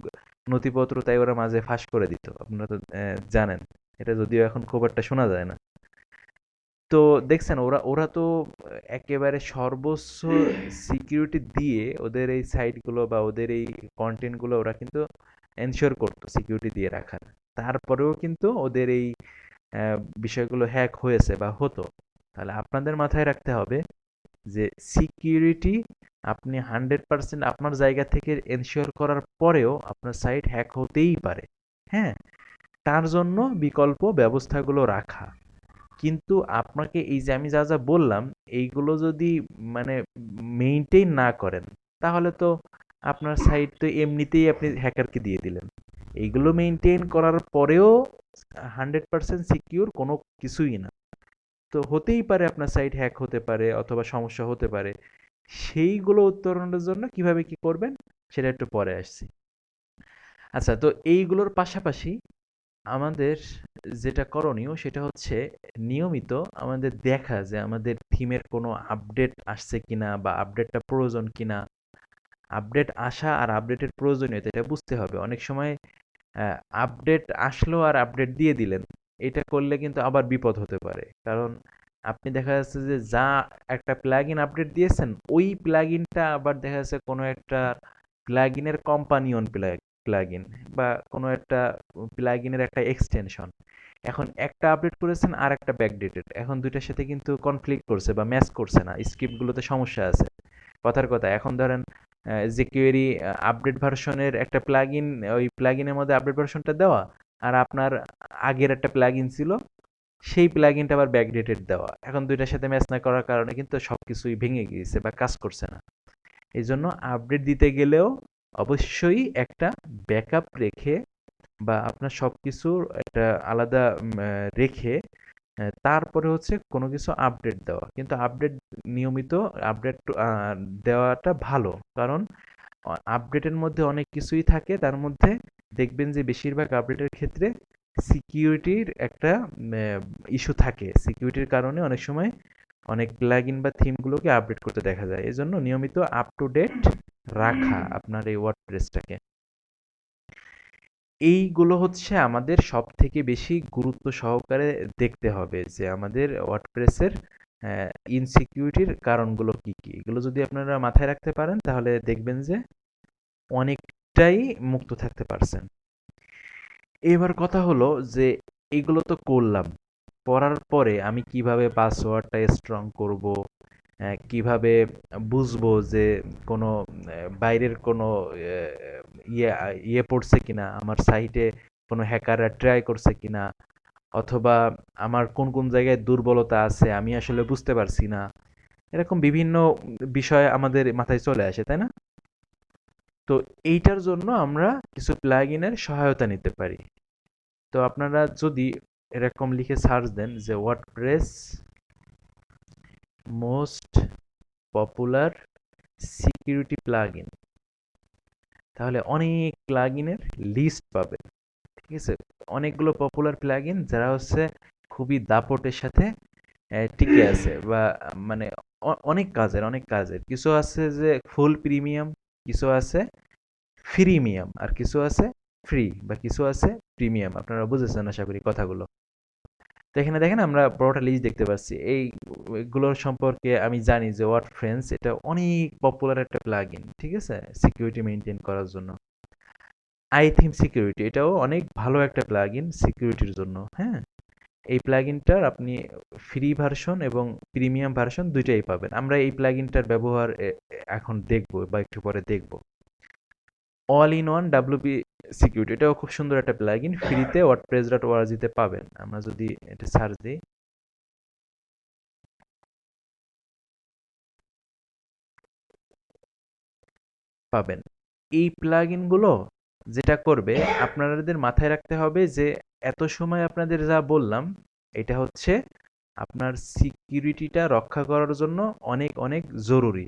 নথিপত্র তাই ওরা মাঝে ফাঁস করে দিত। আপনারা তো জানেন। এটা যদিও এখন খুব একটা শোনা যায় না। তো দেখছেন ওরা ওরা তো একেবারে সর্বোচ্চ সিকিউরিটি দিয়ে ওদের এই সাইটগুলো বা ওদের এই কন্টেন্টগুলো ওরা কিন্তু এনশিওর করতো সিকিউরিটি দিয়ে রাখার। তারপরেও কিন্তু ওদের এই বিষয়গুলো হ্যাক হয়েছে বা হতো। তাহলে আপনাদের মাথায় রাখতে হবে যে সিকিউরিটি আপনি 100% আপনার জায়গা থেকে এনশিওর করার পরেও আপনার সাইট হ্যাক হতেই পারে। হ্যাঁ, তার জন্য বিকল্প ব্যবস্থাগুলো রাখা। কিন্তু আপনাকে এই যে আমি যা যা বললাম এইগুলো যদি মানে মেইনটেইন না করেন তাহলে তো আপনার সাইট তো এমনিতেই আপনি হ্যাকারকে দিয়ে দিলেন। এইগুলো মেইনটেইন করার পরেও 100% সিকিউর কোনো কিছুই না। তো হতেই পারে আপনার সাইট হ্যাক হতে পারে অথবা সমস্যা হতে পারে। সেইগুলো উত্তরণের জন্য কিভাবে কি করবেন সেটা একটু পরে আসছি। আচ্ছা, তো এইগুলোর পাশাপাশি আমাদের যেটা করণীয় সেটা হচ্ছে নিয়মিত আমাদের দেখা যে আমাদের থিমের কোনো আপডেট আসছে কিনা বা আপডেটটা প্রয়োজন কিনা। আপডেট আসা আর আপডেটের প্রয়োজনীয়তা এটা বুঝতে হবে। অনেক সময় আপডেট আসলো আর আপডেট দিয়ে দিলেন, এটা করলে কিন্তু আবার বিপদ হতে পারে। কারণ আপনি দেখা যাচ্ছে যে যা একটা প্লাগইন আপডেট দিয়েছেন ওই প্লাগইনটা আবার দেখা যাচ্ছে কোনো একটা প্লাগইনের কম্পানিয়ন প্লাগইন বা কোনো একটা প্লাগইনের একটা এক্সটেনশন। এখন একটা আপডেট করেছেন আর একটা ব্যাকডেটেড, এখন দুইটার সাথে কিন্তু কনফ্লিক্ট করছে বা ম্যাচ করছে না, স্ক্রিপ্টগুলোতে সমস্যা আছে। কথার কথা এখন ধরেন jQuery আপডেট ভার্সনের একটা প্লাগইন, ওই প্লাগইনের মধ্যে আপডেট ভার্সনটা দেওয়া আর আপনার আগের একটা প্লাগইন ছিল সেই প্লাগইনটা আবার ব্যাকডেটেড দেওয়া। এখন দুইটার সাথে ম্যাচ না করার কারণে কিন্তু সবকিছুই ভেঙে গিয়েছে বা কাজ করছে না। এই জন্য আপডেট দিতে গেলেও অবশ্যই একটা ব্যাকআপ রেখে বা আপনার সবকিছুর একটা আলাদা রেখে তারপরে হচ্ছে কোনো কিছু আপডেট দেওয়া। কিন্তু আপডেট নিয়মিত আপডেট দেওয়াটা ভালো। কারণ আপডেটের মধ্যে অনেক কিছুই থাকে, তার মধ্যে দেখবেন যে বেশিরভাগ আপডেটের ক্ষেত্রে সিকিউরিটির একটা ইস্যু থাকে। সিকিউরিটির কারণে অনেক সময় অনেক প্লাগইন বা থিমগুলোকে আপডেট করতে দেখা যায়। এজন্য নিয়মিত আপ টু ডেট রাখা আপনার এই ওয়ার্ডপ্রেসটাকে। এইগুলো হচ্ছে আমাদের সবথেকে বেশি গুরুত্ব সহকারে দেখতে হবে যে আমাদের ওয়ার্ডপ্রেসের ইনসিকিউরিটির কারণগুলো কি কি। এগুলো যদি আপনারা মাথায় রাখতে পারেন তাহলে দেখবেন যে অনেকটাই মুক্ত থাকতে পারছেন। এবার কথা হলো যে এইগুলো তো করলাম, করার পরে আমি কিভাবে পাসওয়ার্ডটা স্ট্রং করব, কিভাবে বুঝবো যে কোনো বাইরের কোনো ইয়ে ইয়ে পড়ছে কিনা, আমার সাইটে কোনো হ্যাকাররা ট্রাই করছে কিনা, অথবা আমার কোন কোন জায়গায় দুর্বলতা আছে আমি আসলে বুঝতে পারছি না। এরকম বিভিন্ন বিষয় আমাদের মাথায় চলে আসে, তাই না? তো এইটার জন্য আমরা কিছু প্লাগইনের সহায়তা নিতে পারি। তো আপনারা যদি এরকম লিখে সার্চ দেন যে WordPress most popular security plugin, তাহলে অনেক প্লাগইনের লিস্ট পাবেন। ঠিক আছে, অনেকগুলো পপুলার প্লাগইন যারা হচ্ছে খুবই দাপটের সাথে টিকে আছে বা মানে অনেক কাজের কিছু আছে যে ফুল প্রিমিয়াম, কিছু আছে ফ্রিমিয়াম, আর কিছু আছে ফ্রি বা কিছু আছে প্রিমিয়াম। আপনারা বুঝেছেন আশা করি কথাগুলো। তো এখানে দেখেন আমরা বড়টা লিস্ট দেখতে পাচ্ছি। এইগুলোর সম্পর্কে আমি জানি যে ওয়ার্ডপ্রেস এটা অনেক পপুলার একটা প্লাগইন, ঠিক আছে, সিকিউরিটি মেনটেন করার জন্য। আইথিম সিকিউরিটি এটাও অনেক ভালো একটা প্লাগইন সিকিউরিটির জন্য। হ্যাঁ, এই প্লাগইনটার আপনি ফ্রি ভার্সন এবং প্রিমিয়াম ভার্সন দুইটাই পাবেন। আমরা এই প্লাগইনটার ব্যবহার এখন দেখব বা একটু পরে দেখব। All in one WP security এটাও খুব সুন্দর একটা প্লাগইন, ফ্রিতে wordpress.org তে পাবেন। আমরা যদি এটা সার্চ দিই পাবেন। এই প্লাগইনগুলো যেটা করবে আপনাদের মাথায় রাখতে হবে যে এত সময় আপনাদের যা বললাম এটা হচ্ছে আপনার সিকিউরিটিটা রক্ষা করার জন্য অনেক অনেক জরুরি।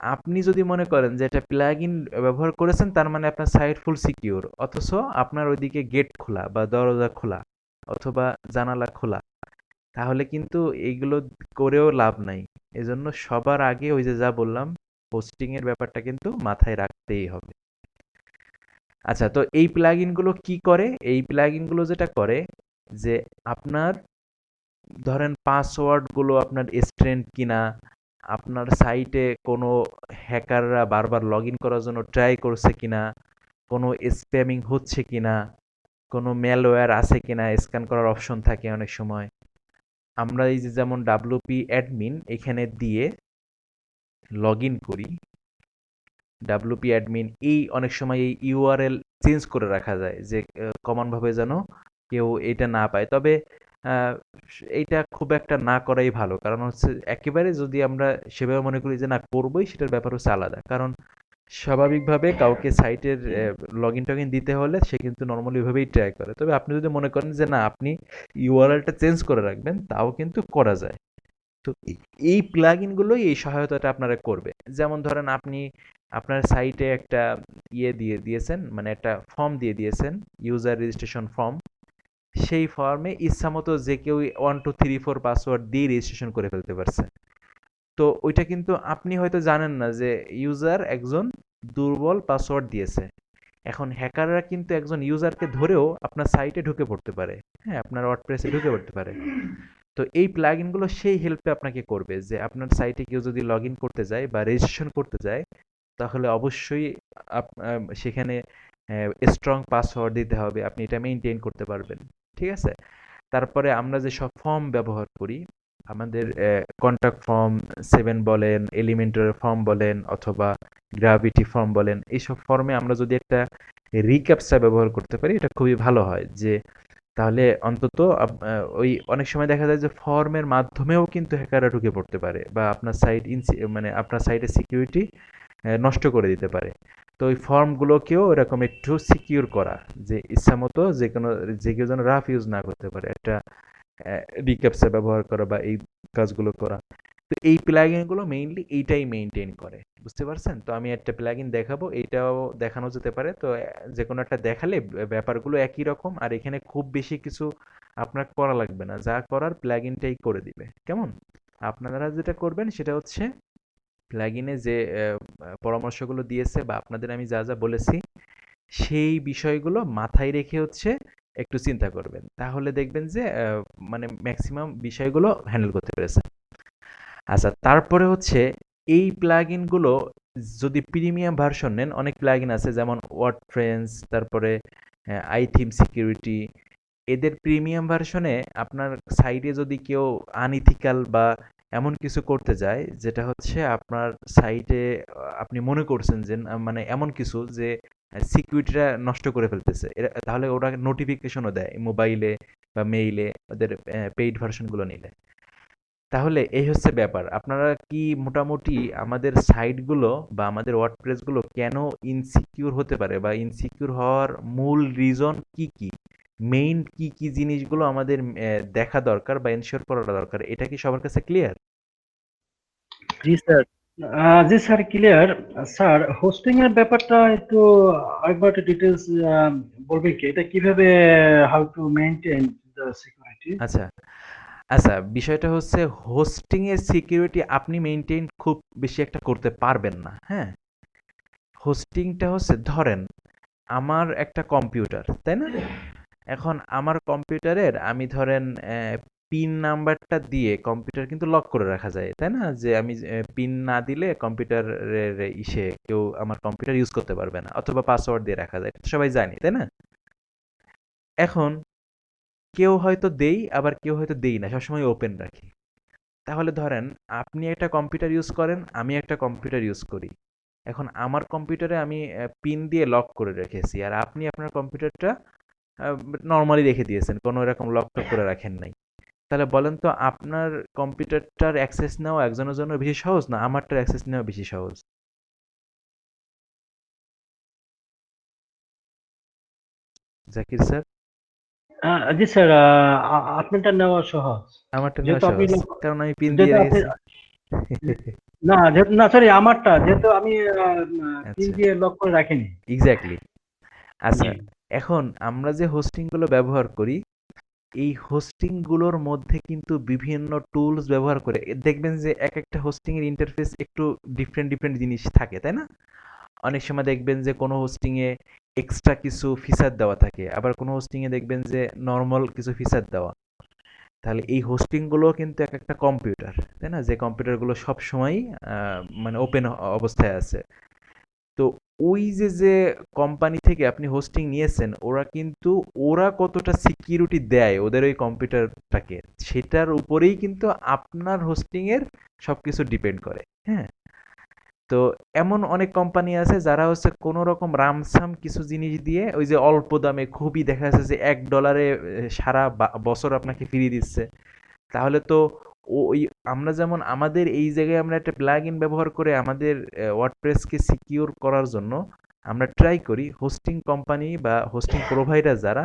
আপনি যদি মনে করেন যে এটা প্লাগইন ব্যবহার করেছেন তার মানে আপনার সাইট ফুল সিকিউর, অথচ আপনার ওইদিকে গেট খোলা বা দরজা খোলা অথবা জানালা খোলা, তাহলে কিন্তু এইগুলো করেও লাভ নাই। এজন্য সবার আগে ওই যে যা বললাম হোস্টিং এর ব্যাপারটা কিন্তু মাথায় রাখতেই হবে। আচ্ছা, তো এই প্লাগইনগুলো কি করে? এই প্লাগইনগুলো যেটা করে যে আপনার ধরেন পাসওয়ার্ডগুলো আপনার স্ট্রেন্থ কিনা, আপনার সাইটে কোনো হ্যাকাররা বারবার লগ ইন করার জন্য ট্রাই করছে কিনা, কোনো স্প্যামিং হচ্ছে কিনা, কোনো ম্যালওয়্যার আছে কিনা স্ক্যান করার অপশন থাকে অনেক সময়। আমরা এই যে যেমন ডাব্লিউপি অ্যাডমিন এখানে দিয়ে লগ ইন করি, ডাব্লিউপি অ্যাডমিন এই অনেক সময় এই ইউআরএল চেঞ্জ করে রাখা যায় যে কমনভাবে যেন কেউ এটা না পায়। তবে আহ, এইটা খুব একটা না করাই ভালো, কারণ হচ্ছে একেবারে যদি আমরা সেভাবে মনে করি যে না করবোই, সেটার ব্যাপার হচ্ছে আলাদা। কারণ স্বাভাবিকভাবে কাউকে সাইটের লগ ইন টগিন দিতে হলে সে কিন্তু নর্মালি ওইভাবেই ট্রাই করে। তবে আপনি যদি মনে করেন যে না আপনি ইউআরএলটা চেঞ্জ করে রাখবেন, তাও কিন্তু করা যায়। তো এই প্লাগইনগুলোই এই সহায়তাটা আপনারা করবে। যেমন ধরেন আপনি আপনার সাইটে একটা দিয়ে দিয়েছেন, মানে একটা ফর্ম দিয়ে দিয়েছেন, ইউজার রেজিস্ট্রেশন ফর্ম। সেই ফর্মে ইচ্ছামতো যে কেউ 1 2 3 4 পাসওয়ার্ড দিয়ে রেজিস্ট্রেশন করে ফেলতে পারছে। তো ওইটা কিন্তু আপনি হয়তো জানেন না যে ইউজার একজন দুর্বল পাসওয়ার্ড দিয়েছে। এখন হ্যাকাররা কিন্তু একজন ইউজারকে ধরেও আপনার সাইটে ঢুকে পড়তে পারে, হ্যাঁ, আপনার ওয়ার্ডপ্রেসে ঢুকে পড়তে পারে। তো এই প্লাগইনগুলো সেই হেল্পে আপনাকে করবে যে আপনার সাইটে কেউ যদি লগ ইন করতে যায় বা রেজিস্ট্রেশন করতে যায়, তাহলে অবশ্যই সেখানে স্ট্রং পাসওয়ার্ড দিতে হবে, আপনি এটা মেনটেন করতে পারবেন। ঠিক আছে? তারপরে আমরা যে সব ফর্ম ব্যবহার করি, আমাদের কন্ট্যাক্ট ফর্ম 7 বলেন, এলিমেন্টার ফর্ম বলেন, অথবা গ্র্যাভিটি ফর্ম বলেন, এইসব ফর্মে আমরা যদি একটা রিক্যাপচা ব্যবহার করতে পারি, এটা খুবই ভালো হয়। যে তাহলে অন্তত ওই অনেক সময় দেখা যায় যে ফর্মের মাধ্যমেও কিন্তু হ্যাকাররা ঢুকে পড়তে পারে বা আপনার সাইট মানে আপনার সাইটের সিকিউরিটি নষ্ট করে দিতে পারে। তো ওই ফর্মগুলোকেও এরকম একটু সিকিউর করা, যে ইচ্ছামতো যে কেউ যেন রাফ ইউজ না করতে পারে, একটা রিক্যাপচা ব্যবহার করা বা এই কাজগুলো করা। তো এই প্লাগইনগুলো মেইনলি এইটাই মেইনটেইন করে। বুঝতে পারছেন? তো আমি একটা প্লাগইন দেখাবো, এইটাও দেখানো যেতে পারে। তো যে কোনো একটা দেখালে ব্যাপারগুলো একই রকম, আর এখানে খুব বেশি কিছু আপনার করা লাগবে না, যা করার প্লাগইনটাই করে দিবে। কেমন? আপনারা যেটা করবেন সেটা হচ্ছে প্লাগইনে যে পরামর্শগুলো দিয়েছে বা আপনাদের আমি যা যা বলেছি, সেই বিষয়গুলো মাথায় রেখে হচ্ছে একটু চিন্তা করবেন। তাহলে দেখবেন যে মানে ম্যাক্সিমাম বিষয়গুলো হ্যান্ডেল করতে পেরেছেন। আচ্ছা, তারপরে হচ্ছে এই প্লাগইনগুলো যদি প্রিমিয়াম ভার্সন নেন, অনেক প্লাগইন আছে যেমন ওয়ার্ডপ্রেস, তারপরে আইথিম সিকিউরিটি। এদের প্রিমিয়াম ভার্সনে আপনার সাইটে যদি কেউ আনইথিক্যাল বা এমন কিছু করতে যায় যেটা হচ্ছে আপনার সাইটে আপনি মনে করছেন যে মানে এমন কিছু যে সিকিউরিটিটা নষ্ট করে ফেলতেছে, তাহলে ওরা নোটিফিকেশনও দেয় মোবাইলে বা মেইলে, ওদের পেইড ভার্সনগুলো নিলে। তাহলে এই হচ্ছে ব্যাপার। আপনারা কি মোটামুটি আমাদের সাইটগুলো বা আমাদের ওয়ার্ডপ্রেসগুলো কেন ইনসিকিউর হতে পারে বা ইনসিকিউর হওয়ার মূল রিজন কি কি, মেইন কি কি জিনিসগুলো আমাদের দেখা দরকার বা এনশিওর করা দরকার, এটা কি সবার কাছে ক্লিয়ার? জি স্যার। জি স্যার, ক্লিয়ার। স্যার, হোস্টিং এর ব্যাপারটা একটু আরেকবার একটু ডিটেলস বলবেন কি? এটা কিভাবে, how to maintain the security? আচ্ছা আচ্ছা, বিষয়টা হচ্ছে হোস্টিং এর সিকিউরিটি আপনি মেইনটেইন খুব বেশি একটা করতে পারবেন না। হ্যাঁ, হোস্টিংটা হচ্ছে ধরেন আমার একটা কম্পিউটার, তাই না? এখন আমার কম্পিউটারের আমি ধরেন পিন নাম্বারটা দিয়ে কম্পিউটার কিন্তু লক করে রাখা যায়, তাই না? যে আমি পিন না দিলে কম্পিউটারের কেউ আমার কম্পিউটার ইউজ করতে পারবে না, অথবা পাসওয়ার্ড দিয়ে রাখা যায়, এটা তো সবাই জানি, তাই না? এখন কেউ হয়তো দেই, আবার কেউ হয়তো দেই না, সবসময় ওপেন রাখি। তাহলে ধরেন আপনি একটা কম্পিউটার ইউজ করেন, আমি একটা কম্পিউটার ইউজ করি। এখন আমার কম্পিউটারে আমি পিন দিয়ে লক করে রেখেছি, আর আপনি আপনার কম্পিউটারটা নর্মালি রেখে দিয়েছেন, কোনো এরকম লক টক করে রাখেন নাই। তাহলে বলেন তো আপনার কম্পিউটারটার অ্যাক্সেস নেওয়া একজনের জন্য বেশি সহজ, না আমারটার অ্যাক্সেস নেওয়া বেশি সহজ? জাকির স্যার? জি স্যার, আপনারটা নেওয়া সহজ, আমারটা নেওয়া যেহেতু আপনি সহজ, কারণ আমি পিন দিয়ে যেহেতু আপনি রেখেছি। না, যেহেতু না সরি, আমারটা যেহেতু আমি পিন আচ্ছা, দিয়ে লক করে রাখিনি। এক্স্যাক্টলি। আচ্ছা, জি। এখন আমরা যে হোস্টিংগুলো ব্যবহার করি, এই হোস্টিংগুলোর মধ্যে কিন্তু বিভিন্ন টুলস ব্যবহার করে দেখবেন যে এক একটা হোস্টিংয়ের ইন্টারফেস একটু ডিফারেন্ট ডিফারেন্ট জিনিস থাকে, তাই না? অনেক সময় দেখবেন যে কোনো হোস্টিংয়ে এক্সট্রা কিছু ফিচার দেওয়া থাকে, আবার কোনো হোস্টিংয়ে দেখবেন যে নর্মাল কিছু ফিচার দেওয়া। তাহলে এই হোস্টিংগুলো কিন্তু এক একটা কম্পিউটার, তাই না? যে কম্পিউটারগুলো সবসময়ই মানে ওপেন অবস্থায় আছে। তো ওই যে কোম্পানি থেকে আপনি হোস্টিং নিয়েছেন, ওরা কতটা সিকিউরিটি দেয় ওদের ওই কম্পিউটারটাকে, সেটার উপরেই কিন্তু আপনার হোস্টিংয়ের সবকিছু ডিপেন্ড করে। হ্যাঁ, তো এমন অনেক কোম্পানি আছে যারা হচ্ছে কোনো রকম রামসাম কিছু জিনিস দিয়ে ওই যে অল্প দামে খুবই দেখা যাচ্ছে যে $1 সারা বছর আপনাকে ফিরিয়ে দিচ্ছে। তাহলে তো ওই আমরা যেমন আমাদের এই জায়গায় আমরা একটা প্লাগ ইন ব্যবহার করে আমাদের ওয়ার্ডপ্রেসকে সিকিউর করার জন্য আমরা ট্রাই করি, হোস্টিং কোম্পানি বা হোস্টিং প্রোভাইডার যারা,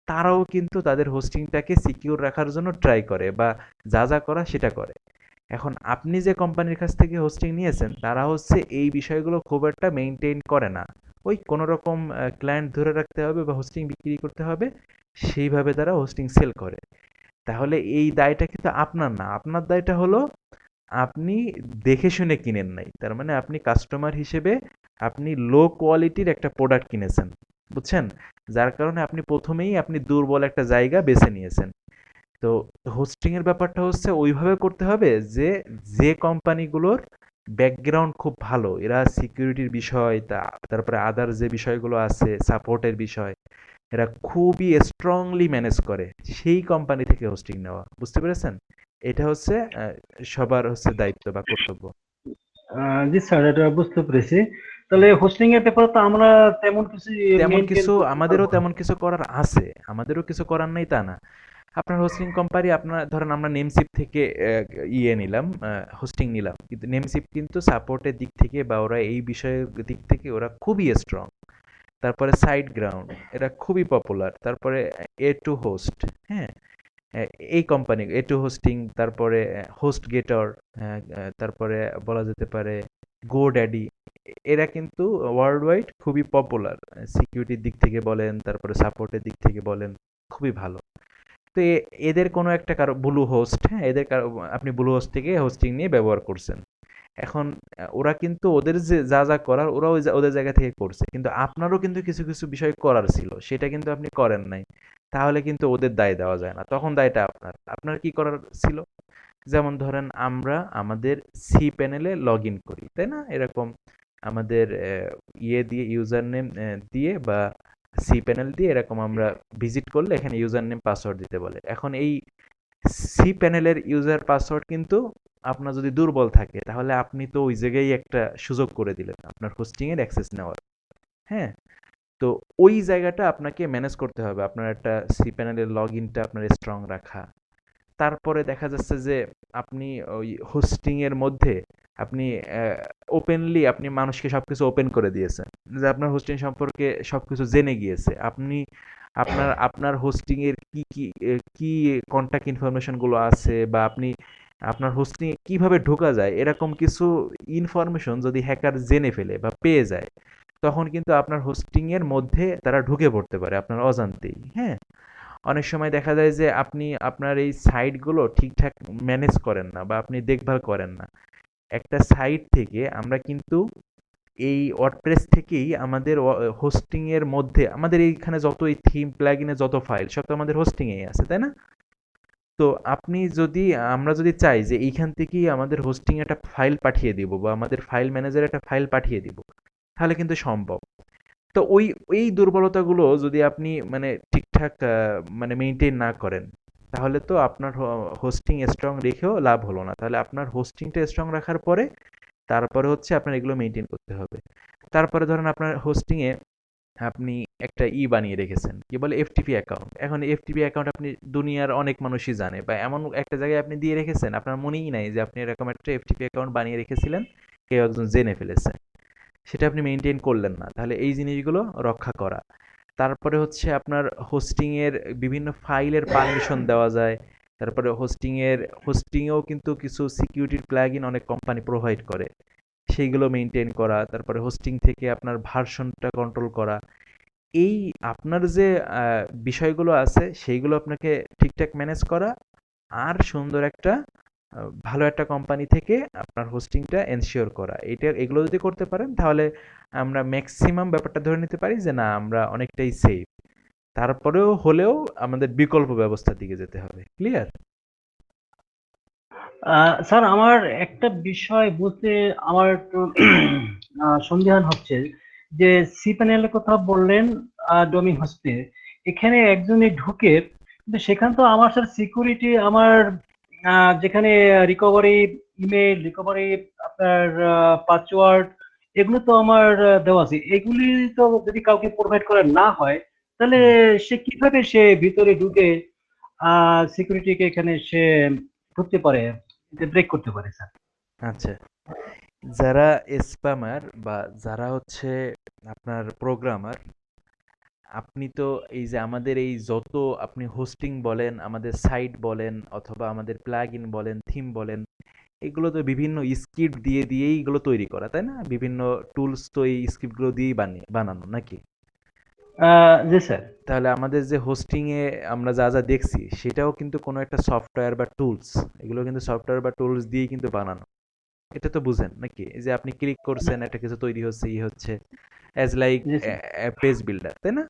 তারাও কিন্তু তাদের হোস্টিংটাকে সিকিউর রাখার জন্য ট্রাই করে বা যা যা করা সেটা করে। এখন আপনি যে কোম্পানির কাছ থেকে হোস্টিং নিয়েছেন তারা হচ্ছে এই বিষয়গুলো খুব একটা মেনটেন করে না। ওই কোনো রকম ক্লায়েন্ট ধরে রাখতে হবে বা হোস্টিং বিক্রি করতে হবে, সেইভাবে তারা হোস্টিং সেল করে। তাহলে এই দায়টা কিন্তু আপনার না, আপনার দায়টা হলো আপনি দেখে শুনে কিনেন নাই, তার মানে আপনি কাস্টমার হিসেবে আপনি লো কোয়ালিটির একটা প্রোডাক্ট কিনেছেন, বুঝছেন? যার কারণে আপনি প্রথমেই আপনি দুর্বল একটা জায়গা বেছে নিয়েছেন। তো হোস্টিং এর ব্যাপারটা হচ্ছে ওইভাবে করতে হবে যে যে কোম্পানিগুলোর ব্যাকগ্রাউন্ড খুব ভালো, এরা সিকিউরিটির বিষয় তারপরে আদার যে বিষয়গুলো আছে সাপোর্টের বিষয়, এরা খুবই স্ট্রংলি ম্যানেজ করে, সেই কোম্পানি থেকে হোস্টিং নেওয়া। বুঝতে পেরেছেন? এটা হচ্ছে সবার হচ্ছে দায়িত্ব বা কর্তব্য। জি স্যার, এটা বুঝতে পেরেছি। তাহলে হোস্টিং এর ব্যাপারে তো আমরা তেমন কিছু মেনটেন করতে আমাদেরও পারবো না। তেমন কিছু করার আছে, আমাদেরও কিছু করার নেই তা না। আপনার হোস্টিং কোম্পানি, আপনার ধরেন আমরা নেমসিপ থেকে নিলাম, হোস্টিং নিলাম, কিন্তু নেমসিপ কিন্তু সাপোর্টের দিক থেকে বা ওরা এই বিষয়ের দিক থেকে ওরা খুবই স্ট্রং। তারপরে সাইড গ্রাউন্ড, এরা খুবই পপুলার। তারপরে এ টু হোস্ট, হ্যাঁ, এই কোম্পানি এ টু হোস্টিং, তারপরে হোস্ট গেটর, তারপরে বলা যেতে পারে গো ড্যাডি, এরা কিন্তু ওয়ার্ল্ড ওয়াইড খুবই পপুলার। সিকিউরিটির দিক থেকে বলেন, তারপরে সাপোর্টের দিক থেকে বলেন, খুবই ভালো। তো এদের কোনো একটা কারো ব্লু হোস্ট, হ্যাঁ, আপনি ব্লু হোস্ট থেকে হোস্টিং নিয়ে ব্যবহার করছেন। এখন ওরা কিন্তু ওদের যে যা যা করার ওরা ওদের জায়গা থেকে করছে, কিন্তু আপনারও কিন্তু কিছু কিছু বিষয় করার ছিল, সেটা কিন্তু আপনি করেন নাই। তাহলে কিন্তু ওদের দায় দেওয়া যায় না, তখন দায়টা আপনার। আপনার কি করার ছিল? যেমন ধরেন আমরা আমাদের সি প্যানেলে লগ ইন করি, তাই না? এরকম আমাদের ইয়ে দিয়ে ইউজার নেম দিয়ে বা সি প্যানেল দিয়ে এরকম আমরা ভিজিট করলে এখানে ইউজার নেম পাসওয়ার্ড দিতে বলে। এখন এই সি প্যানেলের ইউজার পাসওয়ার্ড কিন্তু আপনার যদি দুর্বল থাকে তাহলে আপনি তো ওই জায়গায় একটা সুযোগ করে দিলেন আপনার হোস্টিং এর অ্যাক্সেস নেওয়ার। হ্যাঁ, তো ওই জায়গাটা আপনাকে ম্যানেজ করতে হবে, আপনার একটা সি প্যানেলের লগ ইনটা আপনার স্ট্রং রাখা। তারপরে দেখা যাচ্ছে যে আপনি ওই হোস্টিং এর মধ্যে আপনি ওপেনলি আপনি মানুষকে সবকিছু ওপেন করে দিয়েছেন, যে আপনার হোস্টিং সম্পর্কে সবকিছু জেনে গিয়েছে। আপনি আপনার আপনার হোস্টিং এর কি কন্টাক্ট ইনফরমেশন গুলো আছে বা আপনি আপনার হোস্টিং এ কিভাবে ঢোকা যায় এরকম কিছু ইনফরমেশন যদি হ্যাকার জেনে ফেলে বা পেয়ে যায়, তখন কিন্তু আপনার হোস্টিং এর মধ্যে তারা ঢুকে পড়তে পারে আপনার অজান্তেই। হ্যাঁ, অনেক সময় দেখা যায় যে আপনি আপনার এই সাইটগুলো ঠিকঠাক ম্যানেজ করেন না বা আপনি দেখভাল করেন না। একটা সাইট থেকে আমরা কিন্তু এই ওয়ার্ডপ্রেস থেকেই আমাদের হোস্টিং এর মধ্যে আমাদের এইখানে যত এই থিম প্লাগইনে যত ফাইল সব তো আমাদের হোস্টিং এই আছে, তাই না? তো আমরা যদি চাই যে এইখান থেকেই আমাদের হোস্টিং একটা ফাইল পাঠিয়ে দিব বা আমাদের ফাইল ম্যানেজার একটা ফাইল পাঠিয়ে দিব, তাহলে কিন্তু সম্ভব। তো ওই দুর্বলতাগুলো যদি আপনি মানে ঠিকঠাক মানে মেইনটেইন না করেন, তাহলে তো আপনার হোস্টিং স্ট্রং রেখেও লাভ হলো না। তাহলে আপনার হোস্টিংটা স্ট্রং রাখার পরে তারপরে হচ্ছে আপনার এগুলো মেইনটেইন করতে হবে। তারপরে ধরেন আপনার হোস্টিং এ আপনি একটা বানিয়ে রেখেছেন, কি বলে এফটিপি অ্যাকাউন্ট। এখন এফটিপি অ্যাকাউন্ট আপনি দুনিয়ার অনেক মানুষই জানে, বা এমন একটা জায়গায় আপনি দিয়ে রেখেছেন আপনার মনেই নাই যে আপনি এরকম একটা এফটিপি অ্যাকাউন্ট বানিয়ে রেখেছিলেন, কেউ একজন জেনে ফেলেছে, সেটা আপনি মেইনটেইন করলেন না। তাহলে এই জিনিসগুলো রক্ষা করা। তারপরে হচ্ছে আপনার হোস্টিং এর বিভিন্ন ফাইলের পারমিশন দেওয়া যায়। তারপরে হোস্টিংয়েও কিন্তু কিছু সিকিউরিটির প্লাগইন অনেক কোম্পানি প্রোভাইড করে, সেইগুলো মেইনটেইন করা। তারপরে হোস্টিং থেকে আপনার ভার্সনটা কন্ট্রোল করা। এই আপনার যে বিষয়গুলো আছে সেইগুলো আপনাকে ঠিকঠাক ম্যানেজ করা, আর সুন্দর একটা ভালো একটা কোম্পানি থেকে আপনার হোস্টিংটা এনশিওর করা। এগুলো যদি করতে পারেন তাহলে আমরা ম্যাক্সিমাম ব্যাপারটা ধরে নিতে পারি যে না, আমরা অনেকটাই সেফ। তারপরেও হলেও আমাদের বিকল্প ব্যবস্থার দিকে যেতে হবে। ক্লিয়ার? স্যার আমার একটা বিষয় বুঝতে আমার একটু সন্দেহান হচ্ছে যে সি প্যানেলের কথা বললেন ডোমিং হস্টে এখানে একজনে ঢুকে কিন্তু সেখানে তো আমার স্যার সিকিউরিটি আমার যেখানে রিকভারি ইমেল রিকভারি আপনার পাসওয়ার্ড এগুলো তো আমার দেওয়া আছে এগুলি তো যদি কাউকে প্রোভাইড করা না হয় তাহলে সে কিভাবে সে ভিতরে ঢুকে সিকিউরিটিকে এখানে সে ঢুকতে পারে ব্রেক করতে পারে স্যার। আচ্ছা, যারা স্প্যামার বা যারা হচ্ছে আপনার প্রোগ্রামার, আপনি তো এই যে আমাদের এই যত আপনি হোস্টিং বলেন, আমাদের সাইট বলেন অথবা আমাদের প্লাগ ইন বলেন, থিম বলেন, এগুলো তো বিভিন্ন স্ক্রিপ্ট দিয়েই এগুলো তৈরি করা, তাই না? বিভিন্ন টুলস তো এই স্ক্রিপ্টগুলো দিয়েই বানানো নাকি? জি স্যার। তাহলে আমাদের যে হোস্টিংয়ে আমরা যা দেখছি সেটাও কিন্তু কোনো একটা সফটওয়্যার বা টুলস, এগুলো কিন্তু সফটওয়্যার বা টুলস দিয়েই কিন্তু বানানো। এটা তো বুঝেন নাকি? এই যে আপনি ক্লিক করছেন একটা কিছু তৈরি হচ্ছে, হচ্ছে অ্যাজ লাইক জি স্যার। পেজ বিল্ডার, তাই না?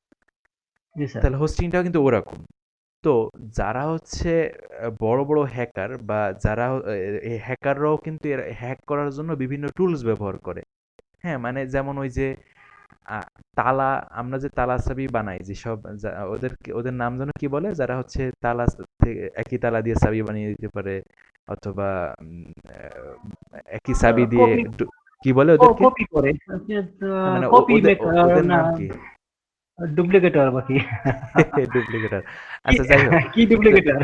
জি স্যার। তাহলে হোস্টিংটাও কিন্তু ওরকম। তো যারা হচ্ছে বড় বড় হ্যাকার বা যারা এই হ্যাকাররাও কিন্তু হ্যাক করার জন্য বিভিন্ন টুলস ব্যবহার করে। হ্যাঁ, মানে যেমন ওই যে আ তালা, আমরা যে তালা চাবি বানাই, যেসব ওদের নাম যেন কি বলে? যারা হচ্ছে তালা একই তালা দিয়ে চাবি বানিয়ে দিতে পারে, অথবা একই চাবি দিয়ে কপি কি বলে ওদেরকে? কপি করে না, মানে কপি ওদের মেকার ওদের না নাম কি? ডুপ্লিকেটর বা কি ডুপ্লিকেটর। কি আচ্ছা, যাই হোক। কি তো ডুপ্লিকেটর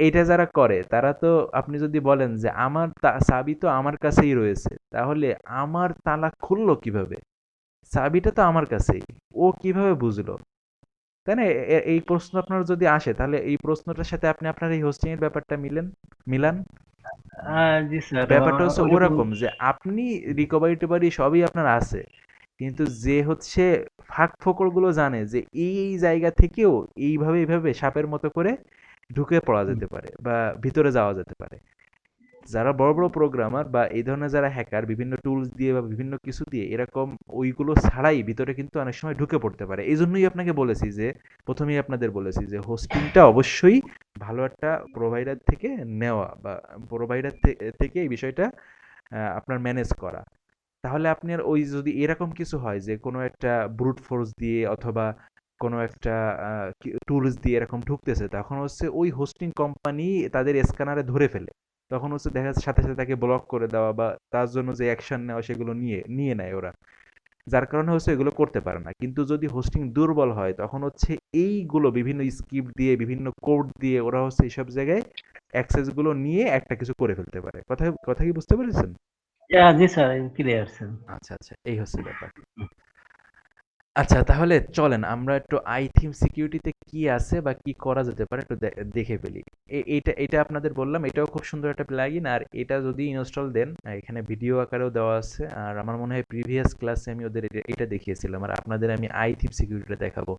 এইটা যারা করে তারা তো, আপনি যদি বলেন যে আমার চাবি তো আমার কাছেই রয়েছে, তাহলে আমার তালা খুললো কিভাবে? চাবিটা তো আমার কাছেই, ও কিভাবে বুঝলো? তাই না? এই প্রশ্ন আপনার যদি আসে, তাহলে এই প্রশ্নটার সাথে আপনি আপনার এই হোস্টিং এর ব্যাপারটা মিলান। জি স্যার ব্যাপারটা হচ্ছে ওইরকম ওরকম যে আপনি রিকভারি টিকভারি সবই আপনার আছে, কিন্তু যে হচ্ছে ফাঁক ফোকরগুলো জানে যে এই জায়গা থেকেও এইভাবে সাপের মতো করে ঢুকে পড়া যেতে পারে বা ভিতরে যাওয়া যেতে পারে। যারা বড় বড় প্রোগ্রামার বা এই ধরনের যারা হ্যাকার বিভিন্ন টুলস দিয়ে বা বিভিন্ন কিছু দিয়ে এরকম ওইগুলো ছাড়াই ভিতরে কিন্তু অনেক সময় ঢুকে পড়তে পারে। এই জন্যই আপনাকে বলেছি যে, প্রথমেই আপনাদের বলেছি যে হোস্টিংটা অবশ্যই ভালো একটা প্রোভাইডার থেকে নেওয়া বা প্রোভাইডার থেকে এই বিষয়টা আপনার ম্যানেজ করা। তাহলে আপনার ওই যদি এরকম কিছু হয় যে কোনো একটা ব্রুট ফোর্স দিয়ে অথবা কোনো একটা টুলস দিয়ে এরকম ঢুকতেছে, তখন হচ্ছে ওই হোস্টিং কোম্পানি তাদের স্ক্যানারে ধরে ফেলে। তখন হচ্ছে দেখা যাচ্ছে সাথে সাথে তাকে ব্লক করে দেওয়া বা তার জন্য যে অ্যাকশন নেওয়া সেগুলো নিয়ে নিয়ে নেয় ওরা। যার কারণে হচ্ছে এগুলো করতে পারে না। কিন্তু যদি হোস্টিং দুর্বল হয় তখন হচ্ছে এইগুলো বিভিন্ন স্ক্রিপ্ট দিয়ে বিভিন্ন কোড দিয়ে ওরা হচ্ছে এইসব জায়গায় অ্যাক্সেস গুলো নিয়ে একটা কিছু করে ফেলতে পারে। কথা কি বুঝতে পেরেছেন? জি স্যার ক্লিয়ার স্যার। আচ্ছা, আচ্ছা, এই হচ্ছে ব্যাপার। আচ্ছা, তাহলে চলেন আমরা একটু আইথিম সিকিউরিটিতে কি আছে বা কি করা যেতে পারে একটু দেখে ফেলি। এটা আপনাদের বললাম, এটাও খুব সুন্দর একটা প্লাগইন। আর এটা যদি ইনস্টল দেন, এখানে ভিডিও আকারেও দেওয়া আছে। আর আমার মনে হয় প্রিভিয়াস ক্লাসে আমি ওদের এটা দেখিয়েছিলাম, আর আপনাদের আমি আইথিম সিকিউরিটিটা দেখাবো।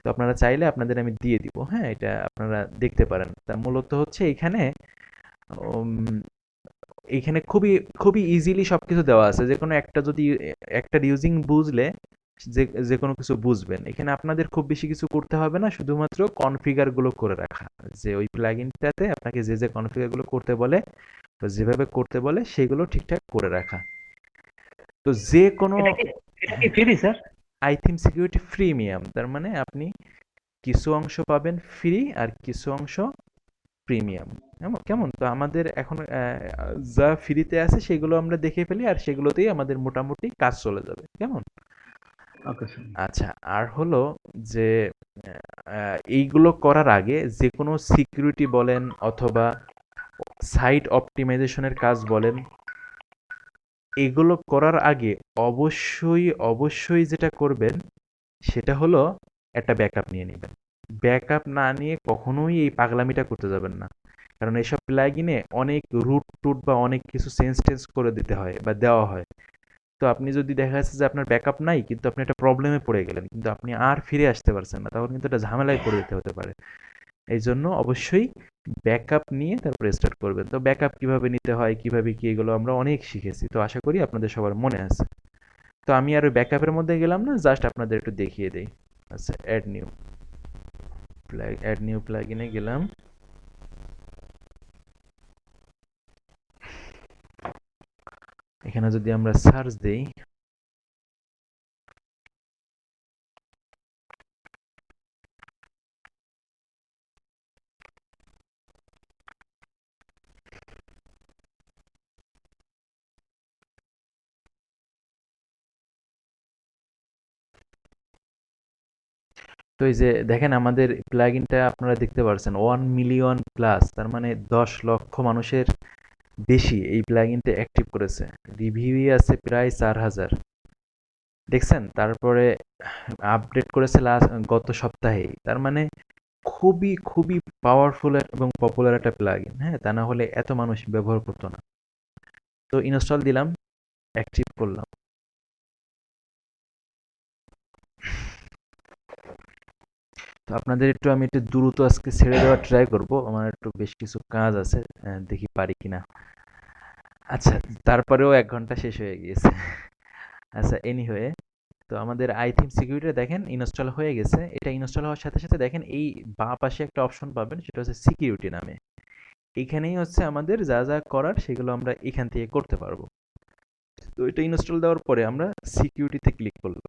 তো আপনারা চাইলে আপনাদের আমি দিয়ে দিব। হ্যাঁ, এটা আপনারা দেখতে পারেন। তা মূলত হচ্ছে উম, এইখানে খুবই খুবই ইজিলি সবকিছু দেওয়া আছে। যে কোনো একটা যদি একটা ইউজিং বুঝলে যে যে কোনো কিছু বুঝবেন। এখানে আপনাদের খুব বেশি কিছু করতে হবে না, শুধুমাত্র কনফিগার গুলো করে রাখা। যে ওই প্লাগইনটাতে আপনাকে যে কনফিগার গুলো করতে বলে বা যেভাবে করতে বলে সেগুলো ঠিকঠাক করে রাখা। তো যে কোনো এটা কি এটা কি ফ্রি স্যার? আইথিম সিকিউরিটি প্রিমিয়াম, তার মানে আপনি কিছু অংশ পাবেন ফ্রি আর কিছু অংশ প্রিমিয়াম। কেমন? তো আমাদের এখন যা ফ্রিতে আছে সেগুলো আমরা দেখে ফেলি, আর সেগুলোতেই আমাদের মোটামুটি কাজ চলে যাবে। কেমন? Okay sir. আচ্ছা, আর হলো যে এইগুলো করার আগে যে কোনো সিকিউরিটি বলেন অথবা সাইট অপটিমাইজেশনের কাজ বলেন, এগুলো করার আগে অবশ্যই যেটা করবেন সেটা হলো একটা ব্যাকআপ নিয়ে নেবেন। ব্যাকআপ না নিয়ে কখনোই এই পাগলামিটা করতে যাবেন না। কারণ এইসব প্লাগইনে অনেক রুট টুট বা অনেক কিছু চেঞ্জ টেঞ্জ করে দিতে হয় বা দেওয়া হয়। তো আপনি যদি দেখা যাচ্ছে যে আপনার ব্যাকআপ নাই কিন্তু আপনি একটা প্রবলেমে পড়ে গেলেন, কিন্তু আপনি আর ফিরে আসতে পারছেন না, তখন কিন্তু একটা ঝামেলায় পড়ে যেতে হতে পারে। এই জন্য অবশ্যই ব্যাকআপ নিয়ে তারপরে স্টার্ট করবেন। তো ব্যাকআপ কিভাবে নিতে হয়, কিভাবে কি, এগুলো আমরা অনেক শিখেছি। তো আশা করি আপনাদের সবার মনে আছে। তো আমি আর ওই ব্যাকআপের মধ্যে গেলাম না, জাস্ট আপনাদের একটু দেখিয়ে দেই। আচ্ছা, অ্যাড নিউ প্লাগইনে গেলাম। এখানে যদি আমরা সার্চ দেই, তো এই যে দেখেন আমাদের প্লাগইনটা আপনারা দেখতে পাচ্ছেন 1 মিলিয়ন প্লাস, তার মানে 10 লক্ষ মানুষের বেশি এই প্লাগইনটা অ্যাক্টিভ করেছে। রিভিউ আছে প্রায় 4,000, দেখছেন? তারপরে আপডেট করেছে গত সপ্তাহেই। তার মানে খুবই খুবই পাওয়ারফুল এবং পপুলার একটা প্লাগইন, হ্যাঁ? তা না হলে এত মানুষ ব্যবহার করতো না। তো ইনস্টল দিলাম, অ্যাক্টিভ করলাম। তো আপনাদের আমি একটু দ্রুত আজকে ছেড়ে দেওয়ার ট্রাই করব, আমার একটু বেশ কিছু কাজ আছে, দেখি পারি কিনা। আচ্ছা, তারপরেও 1 ঘন্টা শেষ হয়ে গিয়েছে। আচ্ছা, এনিওয়ে, তো আমাদের আইথিম সিকিউরিটি দেখেন ইনস্টল হয়ে গেছে। এটা ইনস্টল হওয়ার সাথে সাথে দেখেন এই বাঁ পাশে একটা অপশন পাবেন, সেটা হচ্ছে সিকিউরিটি নামে। এখানেই হচ্ছে আমাদের যা যা করার সেগুলো আমরা এখান থেকে করতে পারবো। তো এটা ইনস্টল দেওয়ার পরে আমরা সিকিউরিটিতে ক্লিক করলাম।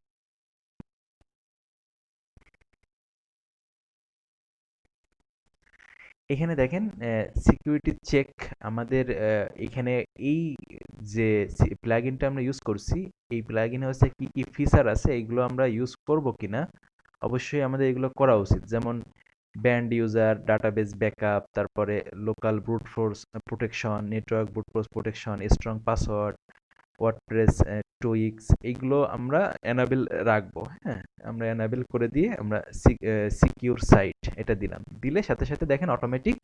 এখানে দেখেন সিকিউরিটি চেক আমাদের এখানে এই যে প্লাগইনটা আমরা ইউজ করছি, এই প্লাগইনে হচ্ছে কি কি ফিচার আছে এগুলো আমরা ইউজ করব কিনা। অবশ্যই আমাদের এগুলো করা উচিত, যেমন ব্যান্ড ইউজার, ডাটাবেস ব্যাকআপ, তারপরে local brute force protection, network brute force protection, strong password, WordPress, টোইক্স, এইগুলো আমরা এনাবেল রাখবো। হ্যাঁ, আমরা এনাবেল করে দিয়ে আমরা সিকিউর সাইট এটা দিলাম। দিলে সাথে সাথে দেখেন অটোমেটিক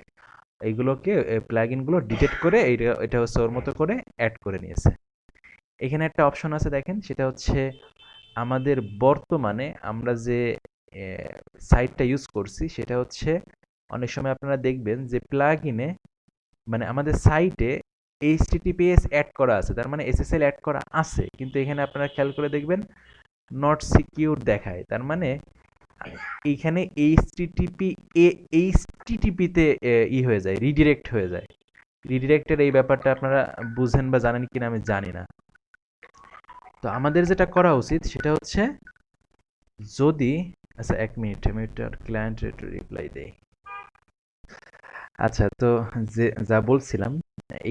এইগুলোকে প্লাগইনগুলো ডিটেক্ট করে এটা হচ্ছে ওর মতো করে অ্যাড করে নিয়েছে। এখানে একটা অপশন আছে দেখেন, সেটা হচ্ছে আমাদের বর্তমানে আমরা যে সাইটটা ইউজ করছি সেটা হচ্ছে, অনেক সময় আপনারা দেখবেন যে প্লাগইনে মানে আমাদের সাইটে এইচটিটিপিএস অ্যাড করা আছে, তার মানে এসএসএল অ্যাড করা আছে, কিন্তু এখানে আপনারা খেয়াল করে দেখবেন নট সিকিউর দেখায়। তার মানে এইখানে এইচটিটিপিতে হয়ে যায়, রিডিরেক্ট হয়ে যায়। রিডিরেক্টের এই ব্যাপারটা আপনারা বুঝেন বা জানেন কিনা আমি জানি না। তো আমাদের যেটা করা উচিত সেটা হচ্ছে, যদি আচ্ছা 1 মিনিট আমি ক্লায়েন্ট রিপ্লাই দেই। আচ্ছা, তো যা বলছিলাম,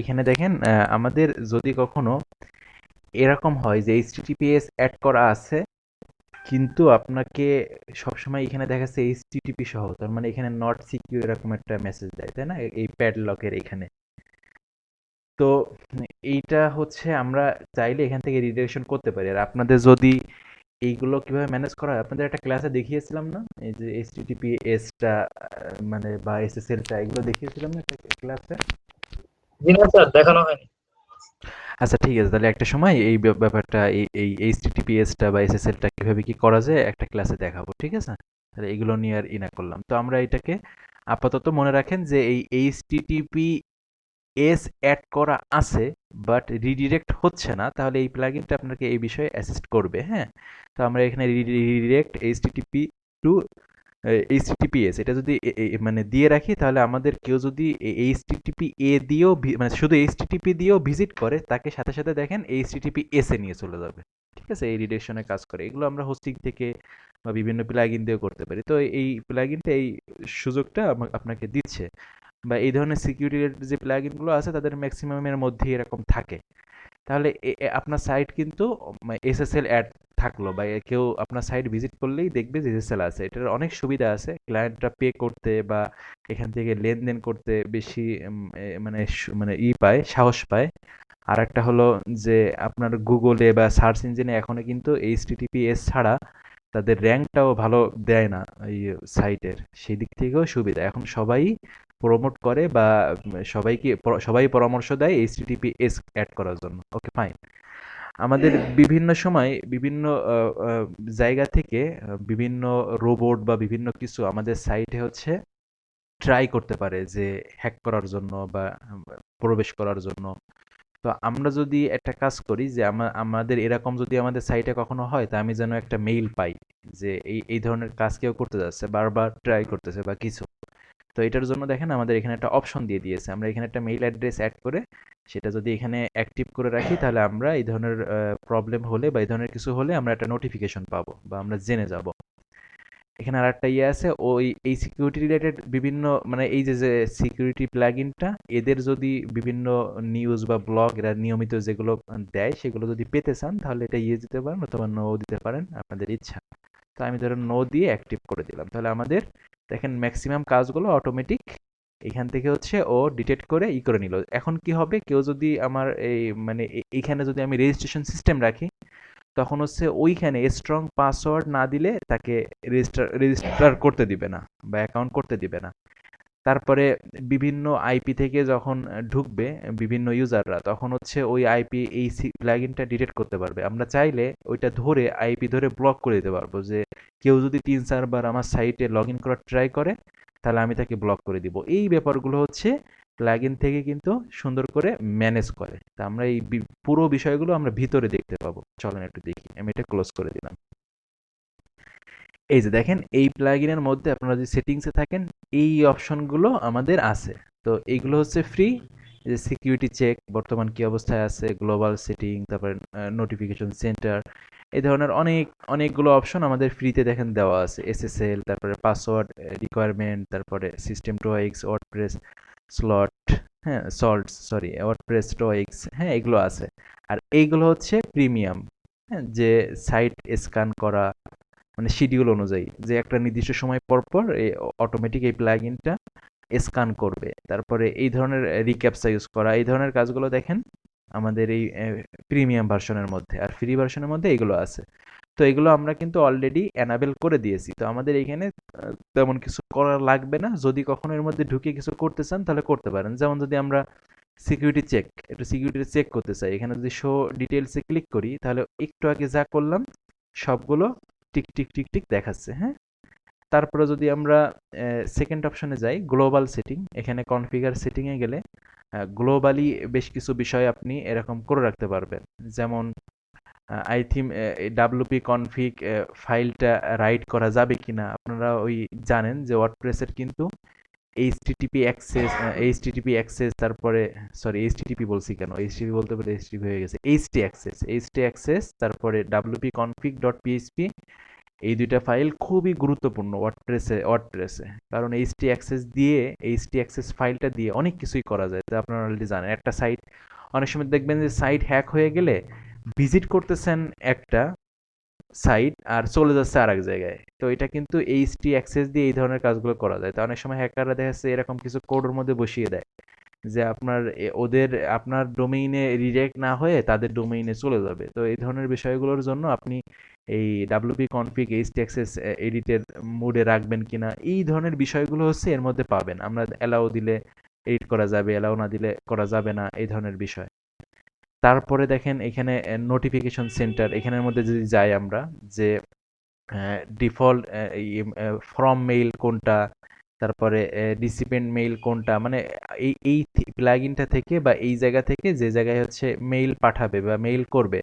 এখানে দেখেন আমাদের যদি কখনো এরকম হয় যে এইচটিটিপিএস অ্যাড করা আছে কিন্তু আপনাকে সবসময় এখানে দেখাচ্ছে এইচটিটিপি সহ, তার মানে এখানে নট সিকিউর এরকম একটা মেসেজ দেয়, তাই না? এই প্যাডলকের এখানে। তো এইটা হচ্ছে আমরা চাইলে এখান থেকে রিডিরেকশন করতে পারি। আর আপনাদের যদি এইগুলো কিভাবে ম্যানেজ করা হয়, আপনাদের একটা ক্লাসে দেখিয়েছিলাম না, এই যে এইচটিটিপিএসটা মানে বা এসএসএলটা, এগুলো দেখিয়েছিলাম না একটা ক্লাসে? জি না স্যার, দেখানো হয়নি। আচ্ছা, ঠিক আছে, তাহলে একটা সময় এই ব্যাপারটা এই এইচটিটিপিএসটা বা এসএসএলটা কিভাবে কি করা যায় একটা ক্লাসে দেখাবো, ঠিক আছে? তাহলে এগুলো নিয়ে আর ইনা করলাম। তো আমরা এটাকে আপাতত মনে রাখেন যে এই এইচটিটিপিএস অ্যাড করা আছে বাট রিডিরেক্ট হচ্ছে না, তাহলে এই প্লাগইনটা আপনাকে এই বিষয়ে অ্যাসিস্ট করবে। হ্যাঁ, তো আমরা এখানে রিডিরেক্ট এইচটিটিপি টু এইচটিটিপিএস এটা যদি মানে দিয়ে রাখি, তাহলে আমাদের কেউ যদি এইচটিটিপি এ দিয়েও মানে শুধু এইচটিটিপি দিয়েও ভিজিট করে, তাকে সাথে সাথে দেখেন এইচটিটিপি এস এ নিয়ে চলে যাবে। ঠিক আছে, এই রিডাইরেকশনে কাজ করে। এগুলো আমরা হোস্টিং থেকে বা বিভিন্ন প্লাগইন দিয়েও করতে পারি। তো এই প্লাগইনটা এই সুযোগটা আপনাকে দিচ্ছে, বা এই ধরনের সিকিউরিটির যে প্লাগইনগুলো আছে তাদের ম্যাক্সিমামের মধ্যেই এরকম থাকে। তাহলে আপনার সাইট কিন্তু এসএসএল অ্যাড থাকলো, বা কেউ আপনার সাইট ভিজিট করলেই দেখবে যে এসএসএল আছে। এটার অনেক সুবিধা আছে, ক্লায়েন্টরা পে করতে বা এখান থেকে লেনদেন করতে বেশি মানে মানে পায়, সাহস পায়। আর একটা হলো যে আপনার গুগলে বা সার্চ ইঞ্জিনে এখনো কিন্তু এইচটিটিপিএস ছাড়া তাদের র্যাঙ্কটাও ভালো দেয় না এই সাইটের, সেই দিক থেকেও সুবিধা। এখন সবাই প্রমোট করে বা সবাই পরামর্শ দেয় এইচটিটিপিএস অ্যাড করার জন্য। ওকে, ফাইন। আমাদের বিভিন্ন সময় বিভিন্ন জায়গা থেকে বিভিন্ন রোবট বা বিভিন্ন কিছু আমাদের সাইটে হচ্ছে ট্রাই করতে পারে যে হ্যাক করার জন্য বা প্রবেশ করার জন্য। তো আমরা যদি একটা কাজ করি যে আমাদের এরকম যদি আমাদের সাইটে কখনো হয়, তা আমি যেন একটা মেইল পাই যে এই ধরনের কাজ কেউ করতে যাচ্ছে, বারবার ট্রাই করতেছে বা কিছু। তো এটার জন্য দেখেন আমাদের এখানে একটা অপশন দিয়ে দিয়েছে। আমরা এখানে একটা মেইল অ্যাড্রেস অ্যাড করে সেটা যদি এখানে অ্যাক্টিভ করে রাখি, তাহলে আমরা এই ধরনের প্রবলেম হলে বা এই ধরনের কিছু হলে আমরা একটা নোটিফিকেশন পাবো বা আমরা জেনে যাব। এখানে আরেকটা ইয়ে আছে, ওই এই সিকিউরিটি রিলেটেড বিভিন্ন মানে এই যে সিকিউরিটি প্লাগইনটা, এদের যদি বিভিন্ন নিউজ বা ব্লগ এরা নিয়মিত যেগুলো দেয় সেগুলো যদি পেতে চান, তাহলে এটা ইয়ে দিতে পারেন অথবা নো দিতে পারেন, আপনাদের ইচ্ছা। তো আমি ধরেন নো দিয়ে অ্যাক্টিভ করে দিলাম, তাহলে আমাদের দেখেন ম্যাক্সিমাম কাজগুলো অটোমেটিক এখান থেকে হচ্ছে ও ডিটেক্ট করে ই করে নিল। এখন কি হবে, কেউ যদি আমার এই মানে এইখানে যদি আমি রেজিস্ট্রেশন সিস্টেম রাখি, তখন হচ্ছে ওইখানে স্ট্রং পাসওয়ার্ড না দিলে তাকে রেজিস্টার করতে দিবে না বা অ্যাকাউন্ট করতে দিবে না। তারপরে বিভিন্ন আইপি থেকে যখন ঢুকবে বিভিন্ন ইউজাররা, তখন হচ্ছে ওই আইপি এই প্লাগইনটা ডিটেক্ট করতে পারবে। আমরা চাইলে ওইটা ধরে আইপি ধরে ব্লক করে দিতে পারবো, যে কেউ যদি 3-4 বার আমার সাইটে লগ ইন করার ট্রাই করে, তাহলে আমি তাকে ব্লক করে দিব। এই ব্যাপারগুলো হচ্ছে প্লাগইন থেকে কিন্তু সুন্দর করে ম্যানেজ করে। তা আমরা এই পুরো বিষয়গুলো আমরা ভিতরে দেখতে পাবো। চলেন একটু দেখি। আমি এটা ক্লোজ করে দিলাম। এই যে দেখেন, এই প্লাগইনের মধ্যে আপনারা যদি সেটিংসে থাকেন, এই অপশনগুলো আমাদের আছে। তো এইগুলো হচ্ছে ফ্রি। যে সিকিউরিটি চেক বর্তমান কি অবস্থায় আছে, গ্লোবাল সেটিং, তারপরে নোটিফিকেশন সেন্টার, এই ধরনের অনেকগুলো অপশন আমাদের ফ্রিতে দেখেন দেওয়া আছে। এসএসএল, তারপরে পাসওয়ার্ড রিকোয়ারমেন্ট, তারপরে সিস্টেম টোয়েক্স, ওয়ার্ডপ্রেস স্লট, হ্যাঁ সল্ট সরি ওয়ার্ডপ্রেস টোয়েক্স, হ্যাঁ এগুলো আছে। আর এইগুলো হচ্ছে প্রিমিয়াম, হ্যাঁ, যে সাইট স্ক্যান করা মানে শিডিউল অনুযায়ী, যে একটা নির্দিষ্ট সময় পর পর অটোমেটিক এই প্লাগইনটা স্ক্যান করবে। তারপরে এই ধরনের রিক্যাপচা ইউজ করা, এই ধরনের কাজগুলো দেখেন আমাদের এই প্রিমিয়াম ভার্সনের মধ্যে। আর ফ্রি ভার্সনের মধ্যে এগুলো আছে। তো এগুলো আমরা কিন্তু অলরেডি এনাবেল করে দিয়েছি। তো আমাদের এখানে তেমন কিছু করা লাগবে না। যদি কখনো এর মধ্যে ঢুকে কিছু করতে চান তাহলে করতে পারেন। যেমন যদি আমরা সিকিউরিটি চেক, একটু সিকিউরিটি চেক করতে চাই, এখানে যদি শো ডিটেলসে ক্লিক করি, তাহলে একটু আগে যা করলাম সবগুলো টিক টিক টিক টিক দেখাচ্ছে, হ্যাঁ। তারপরে যদি আমরা সেকেন্ড অপশনে যাই, গ্লোবাল সেটিং, এখানে কনফিগার সেটিংয়ে গেলে গ্লোবালি বেশ কিছু বিষয় আপনি এরকম করে রাখতে পারবেন। যেমন আই থিঙ্ক ডাব্লুপি কনফিগ ফাইলটা রাইট করা যাবে কিনা। আপনারা ওই জানেন যে ওয়ার্ডপ্রেসের কিন্তু এইচটিটিপি অ্যাক্সেস, তারপরে সরি এইচটিটিপি বলছি কেন, এইচটিটিপি বলতে পারে এইচটিটিপি হয়ে গেছে, এইচটি অ্যাক্সেস, তারপরে ডাব্লুপি কনফিগ ডট পিএইচপি, এই দুইটা ফাইল খুবই গুরুত্বপূর্ণ ওয়ার্ডপ্রেসে। কারণ এইচটি অ্যাক্সেস ফাইলটা দিয়ে অনেক কিছুই করা যায়। তো আপনারা অলরেডি জানেন, একটা সাইট অনেক সময় দেখবেন যে সাইট হ্যাক হয়ে গেলে ভিজিট করতেছেন একটা সাইট আর চলে যাচ্ছে আরেক জায়গায়। তো এটা কিন্তু এইচটি অ্যাক্সেস দিয়ে এই ধরনের কাজগুলো করা যায়। তো অনেক সময় হ্যাকাররা দেখা যাচ্ছে এরকম কিছু কোডের মধ্যে বসিয়ে দেয়, যে আপনার ডোমেইনে রিডাইরেক্ট না হয়ে তাদের ডোমেইনে চলে যাবে। তো এই ধরনের বিষয়গুলোর জন্য আপনি এই ডাব্লিউপি কনফিগ এইচটি অ্যাক্সেস এডিটের মোডে রাখবেন কিনা, এই ধরনের বিষয়গুলো হচ্ছে এর মধ্যে পাবেন। আমরা অ্যালাউ দিলে এডিট করা যাবে, অ্যালাউ না দিলে করা যাবে না, এই ধরনের বিষয়। তারপরে দেখেন এখানে নোটিফিকেশন সেন্টার, এখানের মধ্যে যদি যাই আমরা, যে ডিফল্ট ফ্রম মেইল কোনটা, তারপরে রিসিপিয়েন্ট মেইল কোনটা, মানে এই প্লাগইনটা থেকে বা এই জায়গা থেকে যে জায়গায় হচ্ছে মেইল পাঠাবে বা মেইল করবে,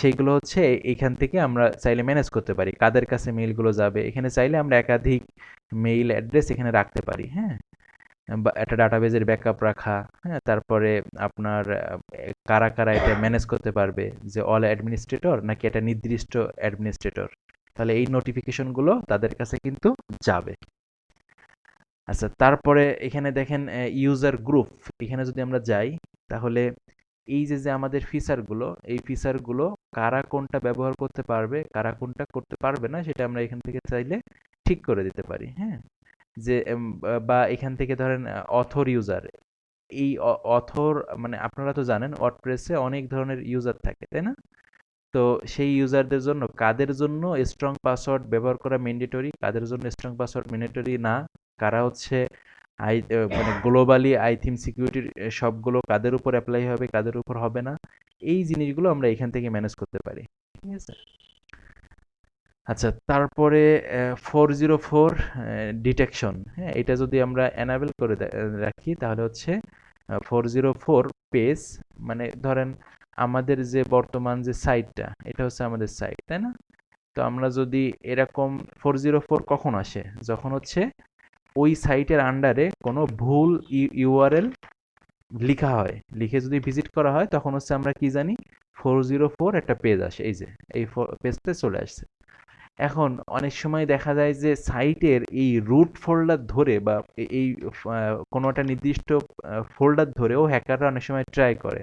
সেইগুলো হচ্ছে এইখান থেকে আমরা চাইলে ম্যানেজ করতে পারি কাদের কাছে মেইলগুলো যাবে। এখানে চাইলে আমরা একাধিক মেইল অ্যাড্রেস এখানে রাখতে পারি, হ্যাঁ, বা একটা ডাটাবেজের ব্যাকআপ রাখা, হ্যাঁ। তারপরে আপনার কারা কারা এটা ম্যানেজ করতে পারবে, যে অল অ্যাডমিনিস্ট্রেটর নাকি এটা নির্দিষ্ট অ্যাডমিনিস্ট্রেটর, তাহলে এই নোটিফিকেশনগুলো তাদের কাছে কিন্তু যাবে। আচ্ছা, তারপরে এখানে দেখেন ইউজার গ্রুপ, এখানে যদি আমরা যাই, তাহলে এই যে আমাদের ফিচারগুলো, এই ফিচারগুলো কারা কোনটা ব্যবহার করতে পারবে, কারা কোনটা করতে পারবে না, সেটা আমরা এখান থেকে চাইলে ঠিক করে দিতে পারি, হ্যাঁ। যে বা এখান থেকে ধরেন অথর ইউজার, এই অথর মানে আপনারা তো জানেন ওয়ার্ডপ্রেসে অনেক ধরনের ইউজার থাকে, তাই না? তো সেই ইউজারদের জন্য কাদের জন্য স্ট্রং পাসওয়ার্ড ব্যবহার করা ম্যান্ডেটরি, কাদের জন্য স্ট্রং পাসওয়ার্ড ম্যান্ডেটরি না, কারা হচ্ছে মানে গ্লোবালি আইথিম সিকিউরিটির সবগুলো কাদের উপর অ্যাপ্লাই হবে, কাদের উপর হবে না, এই জিনিসগুলো আমরা এখান থেকে ম্যানেজ করতে পারি, ঠিক আছে। আচ্ছা, তারপরে 404 ডিটেকশন, হ্যাঁ, এটা যদি আমরা এনাবেল করে রাখি, তাহলে হচ্ছে 404 পেজ, মানে ধরেন আমাদের যে বর্তমান যে সাইটটা, এটা হচ্ছে আমাদের সাইট, তাই না? তো আমরা যদি এরকম 404 কখন আসে, যখন হচ্ছে ওই সাইটের আন্ডারে কোনো ভুল ইউআরএল লিখা হয়, লিখে যদি ভিজিট করা হয় তখন হচ্ছে আমরা কি জানি 404 একটা পেজ আসে, এই যে এই পেজটা চলে আসছে। এখন অনেক সময় দেখা যায় যে সাইটের এই রুট ফোল্ডার ধরে বা এই কোনো একটা নির্দিষ্ট ফোল্ডার ধরেও হ্যাকাররা অনেক সময় ট্রাই করে।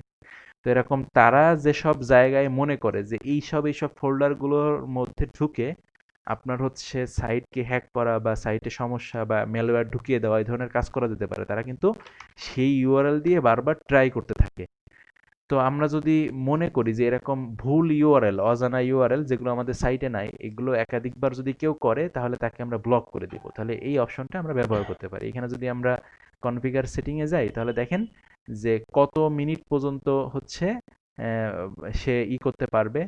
তো এরকম তারা যেসব জায়গায় মনে করে যে এইসব ফোল্ডারগুলোর মধ্যে ঢুকে আপনার হচ্ছে সাইটকে হ্যাক করা বা সাইটে সমস্যা বা ম্যালওয়্যার ঢুকিয়ে দেওয়া এই ধরনের কাজ করা যেতে পারে, তারা কিন্তু সেই ইউআরএল দিয়ে বারবার ট্রাই করতে থাকে। তো আমরা যদি মনে করি যে এরকম ভুল ইউআরএল, অজানা ইউআরএল যেগুলো আমাদের সাইটে নাই, এগুলো একাধিকবার যদি কেউ করে তাহলে তাকে আমরা ব্লক করে দিব। তাহলে এই অপশনটা আমরা ব্যবহার করতে পারি। এখানে যদি আমরা কনফিগার সেটিংয়ে যাই তাহলে দেখেন যে কত মিনিট পর্যন্ত হচ্ছে সে করতে পারবে,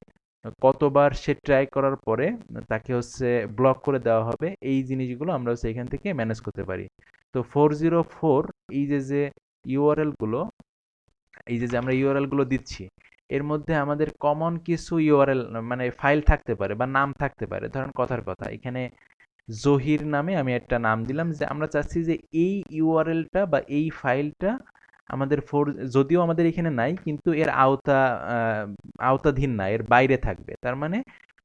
কতবার সে ট্রাই করার পরে তাকে হচ্ছে ব্লক করে দেওয়া হবে, এই জিনিসগুলো আমরা হচ্ছে এখান থেকে ম্যানেজ করতে পারি। তো 404 এই যে ইউআরএলগুলো, এই যে আমরা ইউআরএলগুলো দিচ্ছি, এর মধ্যে আমাদের কমন কিছু ইউআরএল মানে ফাইল থাকতে পারে বা নাম থাকতে পারে। ধরেন কথার কথা এখানে জহির নামে আমি একটা নাম দিলাম, যে আমরা চাচ্ছি যে এই ইউআরএলটা বা এই ফাইলটা আমাদের যদিও আমাদের এখানে নাই কিন্তু এর আওতাধীন না, এর বাইরে থাকবে, তার মানে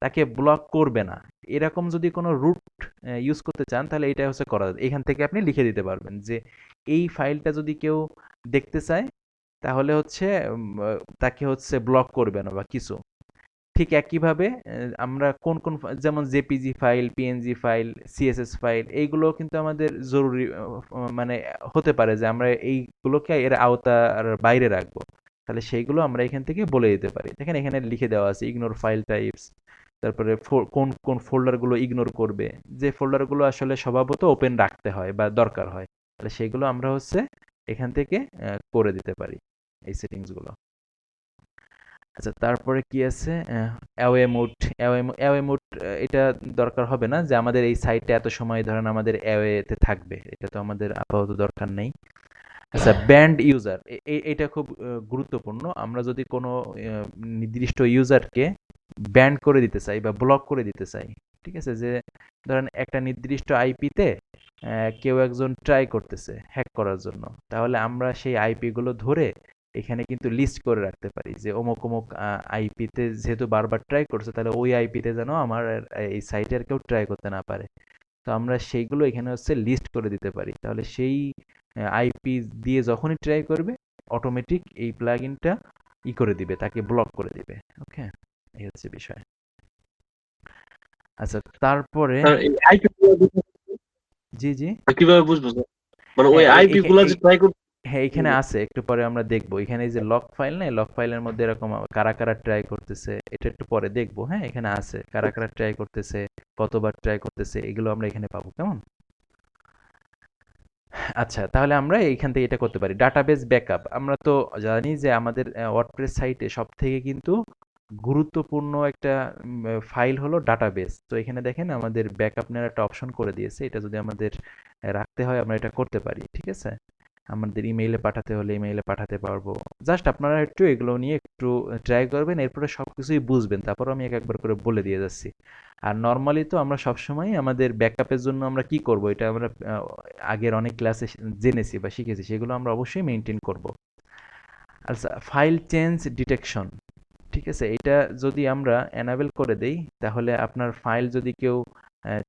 তাকে ব্লক করবে না। এরকম যদি কোনো রুট ইউজ করতে চান তাহলে এটা হচ্ছে করা যায়। এখান থেকে আপনি লিখে দিতে পারবেন যে এই ফাইলটা যদি কেউ দেখতে চায় তাহলে হচ্ছে তাকে হচ্ছে ব্লক করবে না বা কিছু। ঠিক একইভাবে আমরা কোন যেমন JPG file, PNG file, CSS file, এইগুলো কিন্তু আমাদের জরুরি মানে হতে পারে যে আমরা এইগুলোকে এর আওতার বাইরে রাখবো, তাহলে সেইগুলো আমরা এখান থেকে বলে দিতে পারি। দেখেন এখানে লিখে দেওয়া আছে ইগনোর ফাইল টাইপস, তারপরে কোন কোন ফোল্ডারগুলো ইগনোর করবে, যে ফোল্ডারগুলো আসলে স্বভাবত ওপেন রাখতে হয় বা দরকার হয়, তাহলে সেগুলো আমরা হচ্ছে এখান থেকে করে দিতে পারি এই সেটিংসগুলো। আচ্ছা, তারপরে কি আছে অ্যাওয়ে মোড। অ্যাওয়ে মোড এটা দরকার হবে না যে আমাদের এই সাইটটা এত সময় ধরেন আমাদের অ্যাওয়েতে থাকবে, এটা তো আমাদের আপাতত দরকার নেই। আচ্ছা, ব্যান্ড ইউজার, এটা খুব গুরুত্বপূর্ণ। আমরা যদি কোনো নির্দিষ্ট ইউজারকে ব্যান্ড করে দিতে চাই বা ব্লক করে দিতে চাই, ঠিক আছে, যে ধরেন একটা নির্দিষ্ট আইপিতে কেউ একজন ট্রাই করতেছে হ্যাক করার জন্য, তাহলে আমরা সেই আইপিগুলো ধরে এখানে কিন্তু লিস্ট করে রাখতে পারি যে অমুক অমুক আইপিতে যেহেতু বারবার ট্রাই করছে, তাহলে ওই আইপিতে যেন আমার এই সাইটের কেউ ট্রাই করতে না পারে। তো আমরা সেইগুলো এখানে হচ্ছে লিস্ট করে দিতে পারি, তাহলে সেই আইপি দিয়ে যখনই ট্রাই করবে অটোমেটিক এই প্লাগইনটা করে দিবে, তাকে ব্লক করে দিবে। ওকে, এই হচ্ছে বিষয়। আচ্ছা, তারপরে আইপি জি জি কিভাবে বুঝবো স্যার? মানে ওই হ্যাঁ আইপি গুলা যে ট্রাই করতে হ্যাঁ এখানে আছে, একটু পরে আমরা দেখবো। এখানে এই যে লক ফাইল নেই, লক ফাইলের মধ্যে এরকম কারা কারা ট্রাই করতেছে এটা একটু পরে দেখবো। হ্যাঁ এখানে আছে কারা কারা ট্রাই করতেছে, কতবার ট্রাই করতেছে, এগুলো আমরা এখানে পাবো। কেমন? আচ্ছা, তাহলে আমরা এইখান থেকে এটা করতে পারি। ডাটাবেস ব্যাকআপ, আমরা তো জানি যে আমাদের ওয়ার্ডপ্রেস সাইটে সব থেকে কিন্তু গুরুত্বপূর্ণ একটা ফাইল হলো ডাটাবেস। তো এখানে দেখেন আমাদের ব্যাকআপ নেওয়ার একটা অপশন করে দিয়েছে, এটা যদি আমাদের রাখতে হয় আমরা এটা করতে পারি। ঠিক আছে, আমাদের ইমেইলে পাঠাতে হলে ইমেইলে পাঠাতে পারবো। জাস্ট আপনারা একটু এগুলো নিয়ে একটু ট্রাই করবেন, এরপরে সব কিছুই বুঝবেন। তারপর আমি একবার করে বলে দিয়ে যাচ্ছি। আর নর্মালি তো আমরা সবসময় আমাদের ব্যাকআপের জন্য আমরা কি করব, এটা আমরা আগের অনেক ক্লাসে জেনেছি বা শিখেছি, সেগুলো আমরা অবশ্যই মেনটেন করব। আচ্ছা, ফাইল চেঞ্জ ডিটেকশন, ঠিক আছে, এটা যদি আমরা এনাবেল করে দেই তাহলে আপনার ফাইল যদি কেউ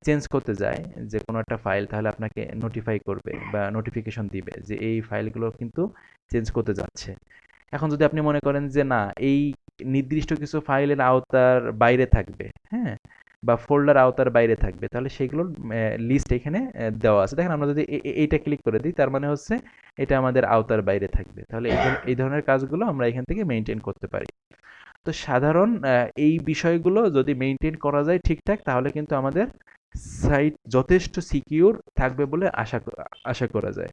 চেঞ্জ করতে যায়, যে কোনো একটা ফাইল, তাহলে আপনাকে নোটিফাই করবে বা নোটিফিকেশন দিবে যে এই ফাইলগুলো কিন্তু চেঞ্জ করতে যাচ্ছে। এখন যদি আপনি মনে করেন যে না, এই নির্দিষ্ট কিছু ফাইলের আওতার বাইরে থাকবে, হ্যাঁ, বা ফোল্ডার আওতার বাইরে থাকবে, তাহলে সেগুলোর লিস্ট এখানে দেওয়া আছে। দেখেন আমরা যদি এইটা ক্লিক করে দিই তার মানে হচ্ছে এটা আমাদের আওতার বাইরে থাকবে। তাহলে এই ধরনের কাজগুলো আমরা এখান থেকে মেনটেন করতে পারি। তো সাধারণ এই বিষয়গুলো যদি মেনটেন করা যায় ঠিকঠাক, তাহলে কিন্তু আমাদের সাইট যথেষ্ট সিকিউর থাকবে বলে আশা করা যায়।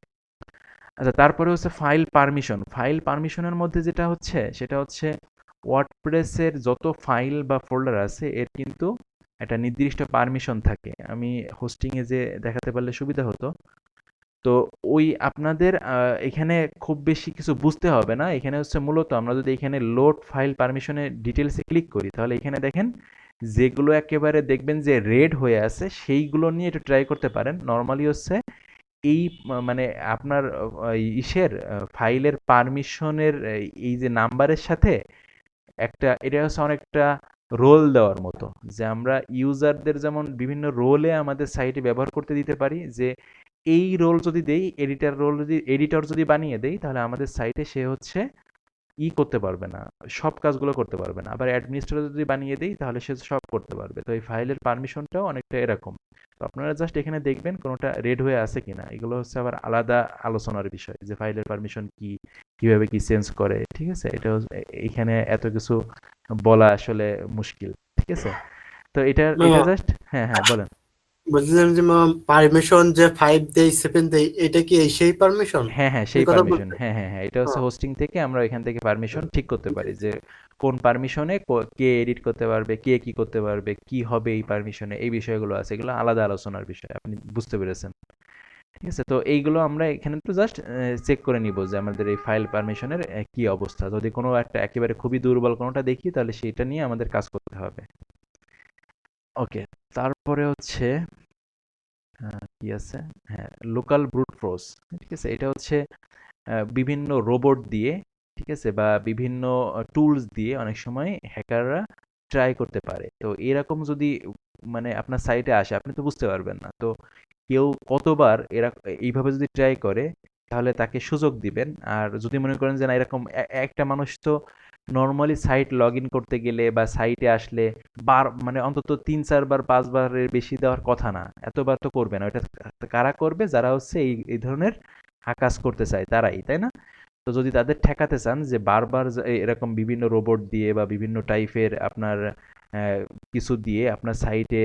আচ্ছা, তারপরে হচ্ছে ফাইল পারমিশন। ফাইল পারমিশনের মধ্যে যেটা হচ্ছে সেটা হচ্ছে ওয়ার্ডপ্রেসের যত ফাইল বা ফোল্ডার আছে এর কিন্তু একটা নির্দিষ্ট পারমিশন থাকে। আমি হোস্টিংয়ে যে দেখাতে পারলে সুবিধা হতো। তো ওই আপনাদের এখানে খুব বেশি কিছু বুঝতে হবে না। এখানে হচ্ছে মূলত আমরা যদি এখানে লোড ফাইল পারমিশনের ডিটেলসে ক্লিক করি তাহলে এখানে দেখেন যেগুলো একেবারে দেখবেন যে রেড হয়ে আছে সেইগুলো নিয়ে একটু ট্রাই করতে পারেন। নর্মালি হচ্ছে এই মানে আপনার ইসের ফাইলের পারমিশনের এই যে নাম্বারের সাথে একটা এটা হচ্ছে অনেকটা রোল দেওয়ার মতো, যে আমরা ইউজারদের যেমন বিভিন্ন রোলে আমাদের সাইটে ব্যবহার করতে দিতে পারি, যে এই রোল যদি দেই, এডিটর যদি বানিয়ে দেই, তাহলে আমাদের সাইটে সে হচ্ছে করতে পারবে না, সব কাজগুলো করতে পারবে না। আবার অ্যাডমিনিস্ট্রেটর যদি বানিয়ে দেই, তাহলে সে সব করতে পারবে। তো এই ফাইলের পারমিশনটাও অনেকটা এরকম। তো আপনারা জাস্ট এখানে দেখবেন কোনোটা রেড হয়ে আছে কিনা। এগুলো হচ্ছে আবার আলাদা আলোচনার বিষয়, যে ফাইলের পারমিশন কি, কিভাবে কি চেঞ্জ করে, ঠিক আছে? এটা এখানে এত কিছু বলা আসলে মুশকিল, ঠিক আছে? তো এটা মামা জাস্ট, হ্যাঁ হ্যাঁ বলেন। বলছিলাম যে মামা পারমিশন যে 5 দেই 7 দেই এটা কি এই সেই পারমিশন হ্যাঁ হ্যাঁ, এই সেই কথা পারমিশন, বলতে? হ্যাঁ হ্যাঁ হ্যাঁ, এটা হচ্ছে হ্যাঁ। হোস্টিং থেকে আমরা এখান থেকে পারমিশন ঠিক করতে পারি, যে কোন পারমিশনে কে এডিট করতে পারবে, কে কি করতে পারবে, কি হবে এই পারমিশনে, এই বিষয়গুলো আছে, এগুলো আলাদা আলোচনার বিষয়, আপনি বুঝতে পেরেছেন, ঠিক আছে? তো এইগুলো আমরা এখানে তো জাস্ট চেক করে নিব যে আমাদের এই ফাইল পারমিশনের কি অবস্থা। যদি কোনো একটা একেবারে খুবই দুর্বল কোনোটা দেখি, তাহলে সেটা নিয়ে আমাদের কাজ করতে হবে। ওকে, তারপরে হচ্ছে কি আছে, হ্যাঁ, লোকাল ব্রুট ফোর্স, ঠিক আছে? এটা হচ্ছে বিভিন্ন রোবট দিয়ে, ঠিক আছে, বা বিভিন্ন টুলস দিয়ে অনেক সময় হ্যাকাররা ট্রাই করতে পারে। তো এরকম যদি মানে আপনার সাইটে আসে, আপনি তো বুঝতে পারবেন না। তো কেউ কতবার এইভাবে যদি ট্রাই করে, তাহলে তাকে সুযোগ দিবেন। আর যদি মনে করেন যে না, এরকম একটা মানুষ তো নর্মালি সাইট লগ ইন করতে গেলে বা সাইটে আসলে মানে অন্তত ৩-৪ বার ৫ বারের বেশি দেওয়ার কথা না, এতবার তো করবে না। ওটা কারা করবে? যারা হচ্ছে এই ধরনের কাজ করতে চায়, তারাই, তাই না? তো যদি তাদের ঠেকাতে চান যে বারবার এরকম বিভিন্ন রোবট দিয়ে বা বিভিন্ন টাইপের আপনার কিছু দিয়ে আপনার সাইটে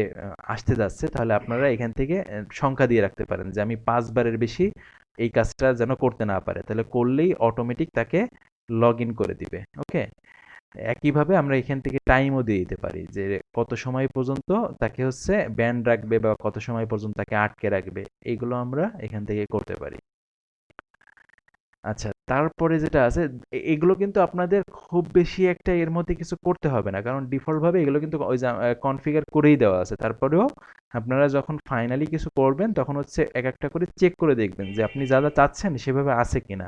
আসতে যাচ্ছে, তাহলে আপনারা এখান থেকে সংখ্যা দিয়ে রাখতে পারেন যে আমি ৫ বারের বেশি এই কাজটা যেন করতে না পারে, তাহলে করলেই অটোমেটিক তাকে লগ ইন করে দিবে। ওকে, একইভাবে আমরা এখান থেকে টাইমও দিয়ে দিতে পারি, যে কত সময় পর্যন্ত তাকে হচ্ছে ব্যান রাখবে বা কত সময় পর্যন্ত তাকে আটকে রাখবে, এইগুলো আমরা এখান থেকে করতে পারি। আচ্ছা, তারপরে যেটা আছে, এগুলো কিন্তু আপনাদের খুব বেশি একটা এর মধ্যে কিছু করতে হবে না, কারণ ডিফল্ট ভাবে এগুলো কিন্তু ওই কনফিগার করেই দেওয়া আছে। তারপরেও আপনারা যখন ফাইনালি কিছু করবেন, তখন হচ্ছে এক একটা করে চেক করে দেখবেন যে আপনি যা যা চাচ্ছেন সেভাবে আছে কিনা।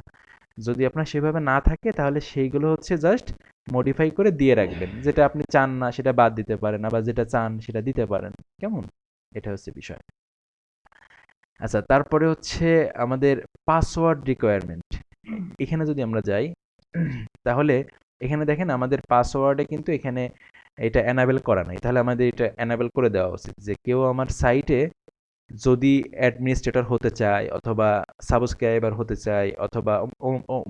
যদি আপনার সেভাবে না থাকে, তাহলে সেইগুলো হচ্ছে জাস্ট মডিফাই করে দিয়ে রাখবেন। যেটা আপনি চান না সেটা বাদ দিতে পারেন, আবার যেটা চান সেটা দিতে পারেন। কেমন? এটা হচ্ছে বিষয়। আচ্ছা, তারপরে হচ্ছে আমাদের পাসওয়ার্ড রিকোয়ারমেন্ট। এখানে যদি আমরা যাই, তাহলে এখানে দেখেন আমাদের পাসওয়ার্ডে কিন্তু এখানে এটা এনাবেল করা নাই। তাহলে আমাদের এটা এনাবেল করে দেওয়া উচিত, যে কেউ আমার সাইটে যদি অ্যাডমিনিস্ট্রেটর হতে চায়, অথবা সাবস্ক্রাইবার হতে চায়, অথবা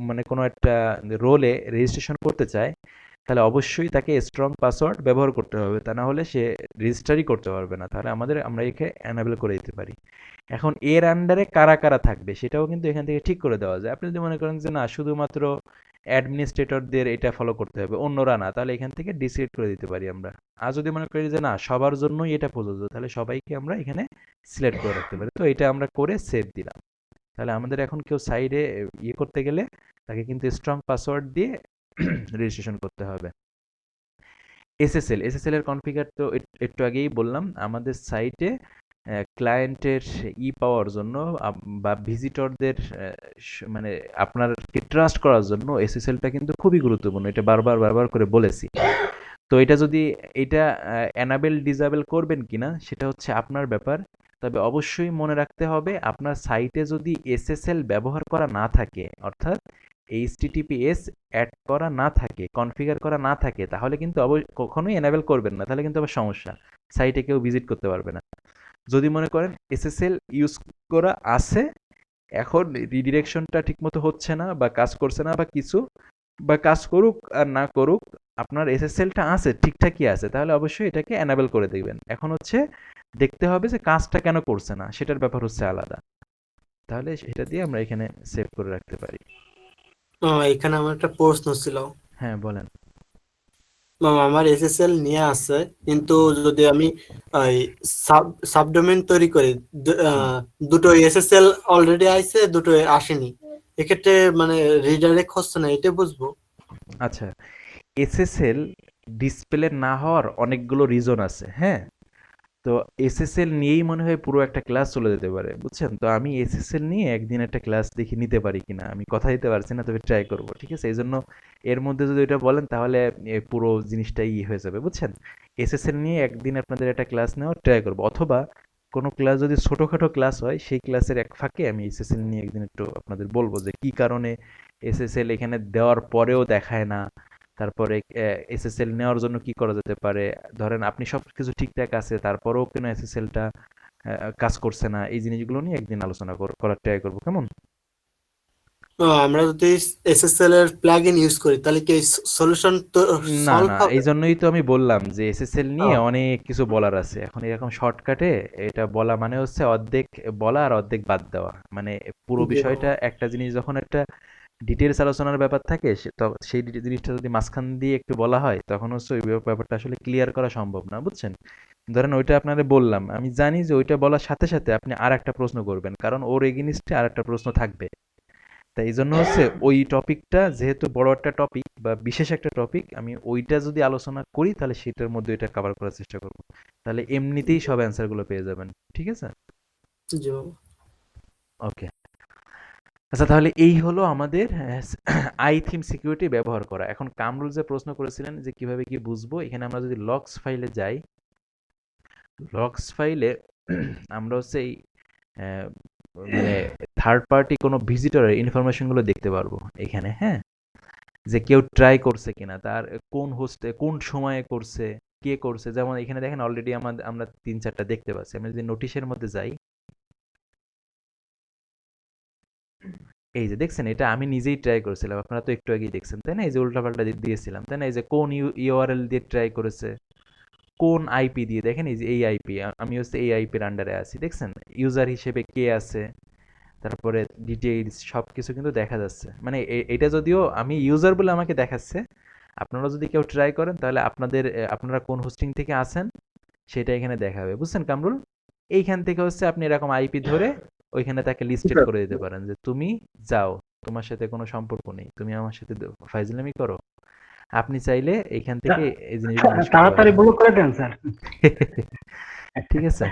মানে কোনো একটা রোলে রেজিস্ট্রেশন করতে চায়, তাহলে অবশ্যই তাকে স্ট্রং পাসওয়ার্ড ব্যবহার করতে হবে, তা না হলে সে রেজিস্টারই করতে পারবে না। তাহলে আমরা একে এনাবেল করে দিতে পারি। এখন এর আন্ডারে কারা কারা থাকবে সেটাও কিন্তু এখান থেকে ঠিক করে দেওয়া যায়। আপনি যদি মনে করেন যে না, শুধুমাত্র অ্যাডমিনিস্ট্রেটরদের এটা ফলো করতে হবে, অন্যরা না, তাহলে এখান থেকে ডিসিলেক্ট করে দিতে পারি আমরা। আর যদি মনে করি যে না, সবার জন্যই এটা প্রযোজ্য, তাহলে সবাইকে আমরা এখানে সিলেক্ট করে রাখতে পারি। তো এটা আমরা করে সেভ দিলাম। তাহলে আমাদের এখন কেউ সাইডে করতে গেলে তাকে কিন্তু স্ট্রং পাসওয়ার্ড দিয়ে রেজিস্ট্রেশন করতে হবে। এসএসএল এর কনফিগার তো একটু আগেই বললাম। আমাদের সাইটে ক্লায়েন্টের পাওয়ার জন্য বা ভিজিটরদের মানে আপনারকে ট্রাস্ট করার জন্য এসএসএলটা কিন্তু খুবই গুরুত্বপূর্ণ। এটা বারবার করে বলেছি। তো এটা যদি এটা এনাবেল ডিসেবল করবেন কিনা সেটা হচ্ছে আপনার ব্যাপার। তবে অবশ্যই মনে রাখতে হবে, আপনার সাইটে যদি এসএসএল ব্যবহার করা না থাকে, অর্থাৎ এইচটিটিপিএস অ্যাড করা না থাকে, কনফিগার করা না থাকে, তাহলে কিন্তু কখনোই এনাবেল করবেন না, তাহলে কিন্তু আবার সমস্যা, সাইটে কেউ ভিজিট করতে পারবে না। যদি মনে করেন এসএসএল ইউজ করা আছে, এখন রিডিরেকশনটা ঠিকমতো হচ্ছে না বা কাজ করছে না বা কিছু, বা কাজ করুক আর না করুক, আপনার এসএসএলটা আছে, ঠিকঠাকই আছে, তাহলে অবশ্যই এটাকে এনাবেল করে দিবেন। এখন হচ্ছে দেখতে হবে যে কাজটা কেন করছে না, সেটার ব্যাপার হচ্ছে আলাদা। তাহলে সেটা দিয়ে আমরা এখানে সেভ করে রাখতে পারি। মামা এখানে আমার একটা প্রশ্ন ছিল। হ্যাঁ বলেন। মামা আমার এসএসএল নিয়ে আছে, কিন্তু যদি আমি সাবডোমেন তৈরি করি, হুম। দুটো এসএসএল অলরেডি আইছে, দুটো আসেনি, এক্ষেত্রে মানে রিডাইরেক্ট হচ্ছে না, এটা বুঝবো? আচ্ছা, এসএসএল ডিসপ্লে না হওয়ার অনেকগুলো রিজন আছে, হ্যাঁ। তো এসএসএল নিয়েই মনে হয় পুরো একটা ক্লাস চলে যেতে পারে, বুঝছেন? তো আমি এসএসএল নিয়ে একদিন একটা ক্লাস দেখি নিতে পারি কিনা, আমি কথা দিতে পারছি না, তবে ট্রাই করব, ঠিক আছে? এই জন্য এর মধ্যে যদি ওইটা বলেন তাহলে পুরো জিনিসটাই হয়ে যাবে, বুঝছেন? এসএসএল নিয়ে একদিন আপনাদের একটা ক্লাস নেওয়ার ট্রাই করব, অথবা কোনো ক্লাস যদি ছোটোখাটো ক্লাস হয় সেই ক্লাসের এক ফাঁকে আমি এসএসএল নিয়ে একদিন একটু আপনাদের বলবো যে কি কারণে এসএসএল এখানে দেওয়ার পরেও দেখায় না, তারপরে এসএসএল নেওয়ার জন্য কি করা যেতে পারে। ধরেন আপনি সব কিছু ঠিকঠাক আছে, তারপরেও কেন এসএসএলটা কাজ করছে না, এই জিনিসগুলো নিয়ে একদিন আলোচনা করার ট্রাই করবো, কেমন? আমরা যদি এসএসএল এর প্লাগইন ইউজ করি তাহলে কি সলিউশন তো না সলভ না, হবে? এই জন্যই তো আমি বললাম যে এসএসএল নিয়ে ও, অনেক কিছু বলার আছে। এখন এরকম শর্টকাটে এটা বলা মানে হচ্ছে অর্ধেক বলা আর অর্ধেক বাদ দেওয়া, মানে পুরো জি বিষয়টা একটা জিনিস যখন একটা ডিটেলস আলোচনার ব্যাপার থাকে তো সেই জিনিসটা যদি মাঝখান দিয়ে একটু বলা হয় তখন হচ্ছে ওই ব্যাপারটা আসলে ক্লিয়ার করা সম্ভব না, বুঝছেন? ধরেন ওইটা আপনারে বললাম, আমি জানি যে ওইটা বলার সাথে সাথে আপনি আর একটা প্রশ্ন করবেন, কারণ ওর এগেনিস্টে আর একটা প্রশ্ন থাকবে। তাই এই জন্য হচ্ছে ওই টপিকটা যেহেতু বড় একটা টপিক বা বিশেষ একটা টপিক, আমি ওইটা যদি আলোচনা করি তাহলে সেটার মধ্যে এটা কভার করার চেষ্টা করব, তাহলে এমনিতেই সব অ্যান্সারগুলো পেয়ে যাবেন, ঠিক আছে? জি বাবা। ওকে। আচ্ছা, তাহলে এই হলো আমাদের আই থিম সিকিউরিটি ব্যবহার করা। এখন কামরুল যে প্রশ্ন করেছিলেন যে কিভাবে কি বুঝবো, এখানে আমরা যদি লগস ফাইলে যাই, লগস ফাইলে আমরা হচ্ছে এই আহ, মানে থার্ড পার্টি কোনো ভিজিটরের ইনফরমেশনগুলো দেখতে পারবো এখানে, হ্যাঁ? যে কেউ ট্রাই করছে কিনা, তার কোন হোস্টে কোন সময়ে করছে, কে করছে। যেমন এখানে দেখেন অলরেডি আমরা 3-4টা দেখতে পাচ্ছি। আমরা যদি নোটিশের মধ্যে যাই, এই যে দেখছেন এটা আমি নিজেই ট্রাই করেছিলাম, আপনারা তো একটু আগেই দেখছেন তাই না? এই যে উল্টাপাল্টা দিয়েছিলাম তাই না? এই যে কোন ইউআরএল দিয়ে ট্রাই করেছে, কোন আইপি দিয়ে, দেখেন এই যে এই আইপি, আমি হচ্ছে এই আইপির আন্ডারে আছি, দেখছেন? ইউজার হিসেবে কে আছে, তারপরে ডিটেইলস সব কিছু কিন্তু দেখা যাচ্ছে। মানে এটা যদিও আমি ইউজার বলে আমাকে দেখাচ্ছে, আপনারা যদি কেউ ট্রাই করেন তাহলে আপনারা কোন হোস্টিং থেকে আসেন সেটা এখানে দেখাবে, বুঝছেন কামরুল? এইখান থেকে হচ্ছে আপনি এরকম আইপি ধরে ওইখানে তাকে লিস্টেড করে দিতে পারেন যে তুমি যাও, তোমার সাথে কোনো সম্পর্ক নেই, তুমি আমার সাথে ফাইজলামি করো। আপনি চাইলে এইখান থেকে এই জিনিসগুলো মিস করতে তাড়াতাড়ি পারেন। ব্লক করে দেন স্যার। ঠিক আছে?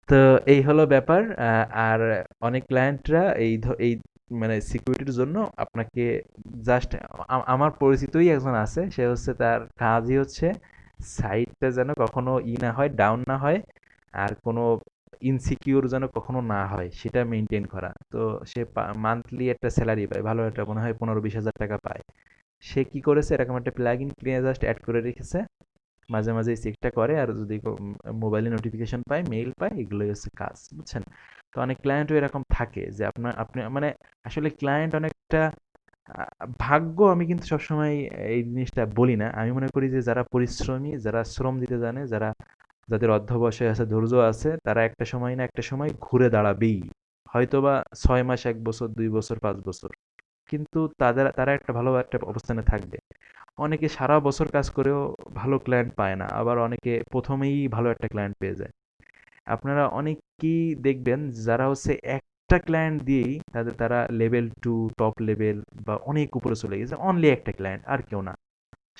তো এই হলো ব্যাপার। আর অনেক ক্লায়েন্টরা এই মানে সিকিউরিটির জন্য আপনাকে জাস্ট, আমার পরিচিতই একজন আছে, সে হচ্ছে তার কাজই হচ্ছে সাইটটা যেন কখনো না হয়, ডাউন না হয়, আর কোনো ইনসিকিউর যেন কখনো না হয় সেটা মেনটেন করা। তো সে মান্থলি একটা স্যালারি পায়, ভালো একটা মনে হয় 15-20 হাজার টাকা পায়। সে কি করেছে, এরকম একটা প্লাগ ইন কিনে জাস্ট অ্যাড করে রেখেছে, মাঝে মাঝে চেকটা করে, আর যদি মোবাইলে নোটিফিকেশন পায়, মেইল পায়, এগুলোই হচ্ছে কাজ, বুঝছেন? তো অনেক ক্লায়েন্টও এরকম থাকে যে আপনি মানে আসলে ক্লায়েন্ট অনেকটা ভাগ্য, আমি কিন্তু সবসময় এই জিনিসটা বলি না। আমি মনে করি যে যারা পরিশ্রমী, যারা শ্রম দিতে জানে, যাদের অধ্যবসায় আছে, ধৈর্য আছে, তারা একটা সময় না একটা সময় ঘুরে দাঁড়াবেই। হয়তোবা 6 মাস, 1 বছর, 2 বছর, 5 বছর, কিন্তু তারা একটা ভালো একটা অবস্থানে থাকবে। অনেকে সারা বছর কাজ করেও ভালো ক্লায়েন্ট পায় না, আবার অনেকে প্রথমেই ভালো একটা ক্লায়েন্ট পেয়ে যায়। আপনারা অনেকেই দেখবেন যারা হচ্ছে একটা ক্লায়েন্ট দিয়েই তারা লেভেল 2 টপ লেভেল বা অনেক উপরে চলে গেছে, অনলি একটা ক্লায়েন্ট আর কেউ না,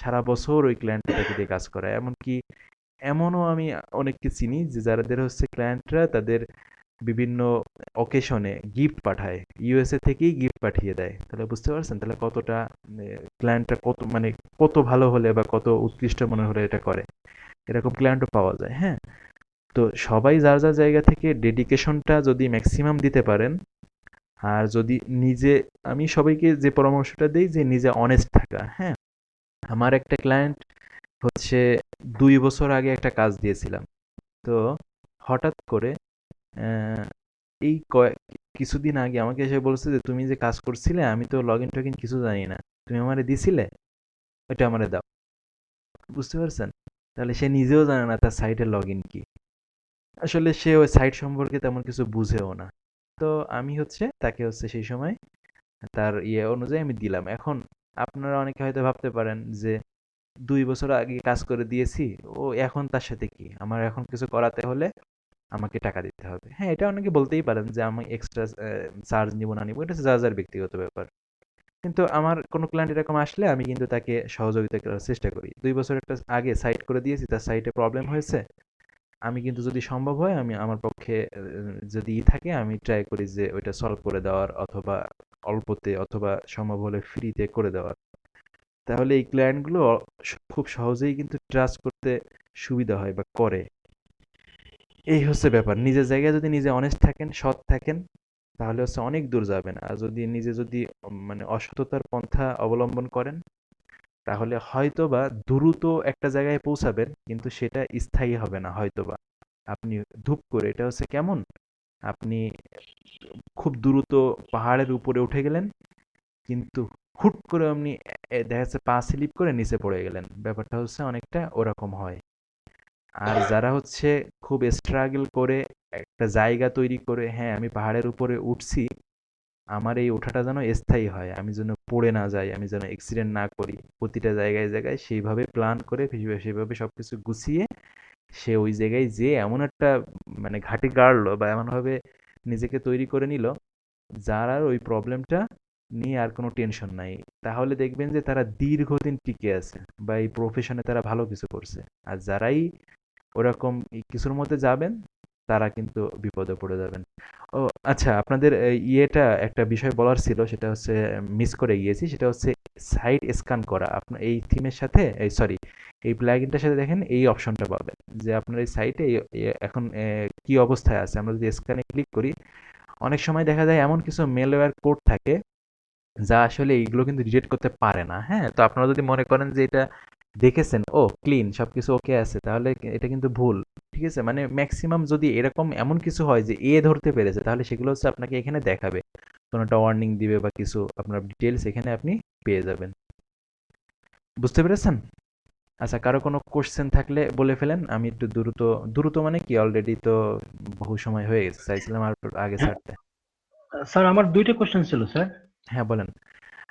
সারা বছর ওই ক্লায়েন্টটাকে দিয়ে কাজ করায়। এমনও আমি অনেককে চিনি যে যাদের হচ্ছে ক্লায়েন্টরা তাদের বিভিন্ন অকেশনে গিফট পাঠায়, ইউএসএ থেকেই গিফট পাঠিয়ে দেয়। তাহলে বুঝতে পারছেন তাহলে কতটা ক্লায়েন্টটা কত মানে কত ভালো হলে বা কত উৎকৃষ্ট মনে হলে এটা করে। এরকম ক্লায়েন্টও পাওয়া যায়, হ্যাঁ? তো সবাই যার যার জায়গা থেকে ডেডিকেশনটা যদি ম্যাক্সিমাম দিতে পারেন, আর যদি নিজে, আমি সবাইকে যে পরামর্শটা দিই যে নিজে অনেস্ট থাকা, হ্যাঁ? আমার একটা ক্লায়েন্ট হচ্ছে 2 বছর আগে একটা কাজ দিয়েছিলাম। তো হঠাৎ করে আহ, এই কিছুদিন আগে আমাকে এসে বলছে যে তুমি যে কাজ করছিলে আমি তো লগ ইন টগিন কিছু জানি না, তুমি আমারে দিছিলে, ওইটা আমারে দাও। বুঝতে পারছেন? তাহলে সে নিজেও জানে না তার সাইটের লগ ইন কি, আসলে সে ওই সাইট সম্পর্কে তেমন কিছু বুঝেও না। তো আমি হচ্ছে তাকে হচ্ছে সেই সময় তার অনুযায়ী আমি দিলাম। এখন আপনারা অনেকে হয়তো ভাবতে পারেন যে 2 বছর আগে কাজ করে দিয়েছি, ও এখন তার সাথে কি, আমার এখন কিছু করাতে হলে আমাকে টাকা দিতে হবে। হ্যাঁ, এটা অনেকে বলতেই পারেন যে আমি এক্সট্রা চার্জ নিব না নিব, এটা হচ্ছে যার যার ব্যক্তিগত ব্যাপার। কিন্তু আমার কোনো ক্লায়েন্ট এরকম আসলে আমি কিন্তু তাকে সহযোগিতা করার চেষ্টা করি। 2 বছর একটা আগে সাইট করে দিয়েছি, তার সাইটে প্রবলেম হয়েছে, আমি কিন্তু যদি সম্ভব হয় আমি আমার পক্ষে যদি থাকে আমি ট্রাই করি যে ওইটা সলভ করে দেওয়ার, অথবা অল্পতে অথবা সম্ভব হলে ফ্রিতে করে দেওয়ার। তাহলে এই ক্লায়েন্টগুলো খুব সহজেই কিন্তু ট্রাস্ট করতে সুবিধা হয় বা করে। এই হচ্ছে ব্যাপার। নিজের জায়গায় যদি নিজে অনেস্ট থাকেন, সৎ থাকেন, তাহলে হচ্ছে অনেক দূর যাবেন। আর যদি মানে অসততার পন্থা অবলম্বন করেন, তাহলে হয়তোবা দ্রুত একটা জায়গায় পৌঁছাবেন, কিন্তু সেটা স্থায়ী হবে না হয়তোবা। আপনি ধুপ করে, এটা হচ্ছে কেমন, আপনি খুব দ্রুত পাহাড়ের উপরে উঠে গেলেন, কিন্তু হুট করে আপনি দেখা যাচ্ছে পা স্লিপ করে নিচে পড়ে গেলেন। ব্যাপারটা হচ্ছে অনেকটা ওরকম হয়। আর যারা হচ্ছে খুব স্ট্রাগল করে একটা জায়গা তৈরি করে, হ্যাঁ আমি পাহাড়ের উপরে উঠছি, আমার এই ওঠাটা যেন স্থায়ী হয়, আমি যেন পড়ে না যাই, আমি যেন অ্যাক্সিডেন্ট না করি, প্রতিটা জায়গায় জায়গায় সেইভাবে প্ল্যান করে সেইভাবে সবকিছু গুছিয়ে সে ওই জায়গায় যে এমন একটা মানে ঘাঁটি গাড়লো বা এমনভাবে নিজেকে তৈরি করে নিল, যার আর ওই প্রবলেমটা নিয়ে আর কোনো টেনশন নাই, তাহলে দেখবেন যে তারা দীর্ঘদিন টিকে আছে বা এই প্রফেশনে তারা ভালো কিছু করছে। আর যারাই ওরকম কিছুর মধ্যে যাবেন, তারা কিন্তু বিপদে পড়ে যাবেন। ও আচ্ছা, আপনাদের ইয়েটা একটা বিষয় বলার ছিল, সেটা হচ্ছে মিস করে গিয়েছি, সেটা হচ্ছে সাইট স্ক্যান করা। আপনার এই থিমের সাথে, এই সরি, এই প্লাগইনটার সাথে দেখেন এই অপশনটা পাবেন যে আপনার এই সাইটে এখন কি অবস্থায় আছে। আমরা যদি স্ক্যানে ক্লিক করি, অনেক সময় দেখা যায় এমন কিছু মেলওয়্যার কোড থাকে যা আসলে এইগুলো কিন্তু ডিটেক্ট করতে পারে না। হ্যাঁ, তো আপনারা যদি মনে করেন যে এটা দেখেছেন, ও ক্লিন সবকিছু ওকে আছে, তাহলে এটা কিন্তু ভুল। ঠিক আছে, মানে ম্যাক্সিমাম যদি এরকম এমন কিছু হয় যে এ ধরতে পেরেছে, তাহলে সেগুলো হচ্ছে আপনাকে এখানে দেখাবে, কোনো একটা ওয়ার্নিং দিবে বা কিছু, আপনার ডিটেলস এখানে আপনি পেয়ে যাবেন। বুঝতে পেরেছেন? আচ্ছা, কারো কোনো কোশ্চেন থাকলে বলে ফেলেন, আমি একটু দ্রুত দ্রুত মানে কি, অলরেডি তো বহু সময় হয়ে গেছে, চাইছিলাম আর একটু আগে ছাড়তে। স্যার আমার দুইটা কোশ্চেন ছিল স্যার। হ্যাঁ বলেন।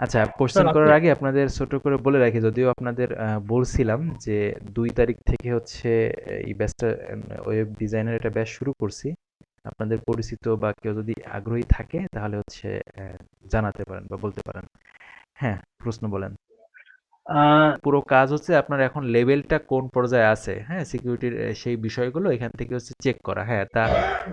আচ্ছা, কোশ্চেন স্যার করার আপনি আগে আপনাদের ছোট করে বলে রাখি, যদিও আপনাদের বলছিলাম যে 2 তারিখ থেকে হচ্ছে এই ব্যাচটা, ওয়েব ডিজাইনের একটা ব্যাচ শুরু করছি। আপনাদের পরিচিত বা কেউ যদি আগ্রহী থাকে তাহলে হচ্ছে জানাতে পারেন বা বলতে পারেন। হ্যাঁ, প্রশ্ন বলেন। পুরো কাজ হচ্ছে আপনার এখন লেভেলটা কোন পর্যায়ে আছে, হ্যাঁ, সিকিউরিটির সেই বিষয়গুলো এখান থেকে হচ্ছে চেক করা। হ্যাঁ, তা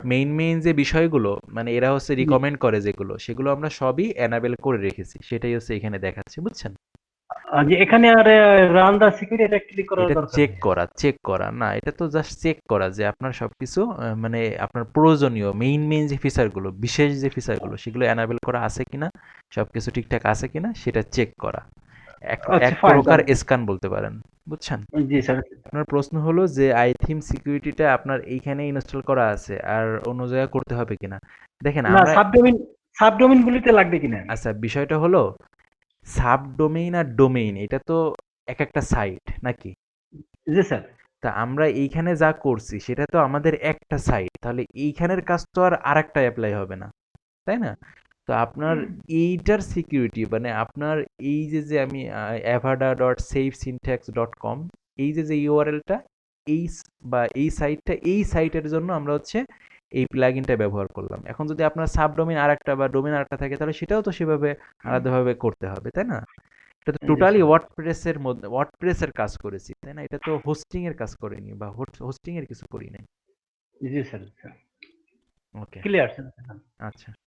মেইন যে বিষয়গুলো মানে এরা হচ্ছে রিকমেন্ড করে যেগুলো, সেগুলো আমরা সবই এনাবেল করে রেখেছি, সেটাই হচ্ছে এখানে দেখাচ্ছে, বুঝছেন? যে এখানে আর রান দা সিকিউরিটি এটা ক্লিক করার এটা দরকার নেই। চেক করা না, এটা তো জাস্ট চেক করা যে আপনার সবকিছু মানে আপনার প্রয়োজনীয় মেইন যে ফিচারগুলো, বিশেষ যে ফিচারগুলো, সেগুলো এনাবেল করা আছে কিনা, সবকিছু ঠিকঠাক আছে কিনা সেটা চেক করা। এক আচ্ছা এক ফাইন প্রকার স্ক্যান বলতে পারেন, বুঝছেন? জি স্যার। আপনার প্রশ্ন হলো যে আইথিম সিকিউরিটিটা আপনার এইখানে ইনস্টল করা আছে আর অন্য জায়গায় করতে হবে কিনা। দেখেন না আমরা, সাবডোমেইন গুলিতে লাগবে কিনা? আচ্ছা বিষয়টা হলো সাবডোমেইন আর ডোমেইন, এটা তো এক একটা সাইট নাকি? জি স্যার। তা আমরা এইখানে যা করছি সেটা তো আমাদের একটা সাইট, তাহলে এইখানের কাজ তো আর আরেকটা অ্যাপ্লাই হবে না, তাই না? তো আপনার এইটার সিকিউরিটি মানে আপনার এই যে আমি avada.safesyntax.com, এই যে ইউআরএলটা, বা এই সাইটটা, এই সাইটের জন্য আমরা হচ্ছে এই প্লাগইনটা ব্যবহার করলাম। এখন যদি আপনার সাবডোমেইন আরেকটা বা ডোমেইন আরেকটা থাকে, তাহলে সেটাও তো সেভাবে আলাদাভাবে করতে হবে, তাই না? এটা তো জি টোটালি স্যার। ওয়ার্ডপ্রেসের কাজ করেছি, তাই না? এটা তো হোস্টিং এর কাজ করিনি বা হোস্টিং এর কিছু করি নাই। জি স্যার। ওকে, ক্লিয়ার স্যার। আচ্ছা।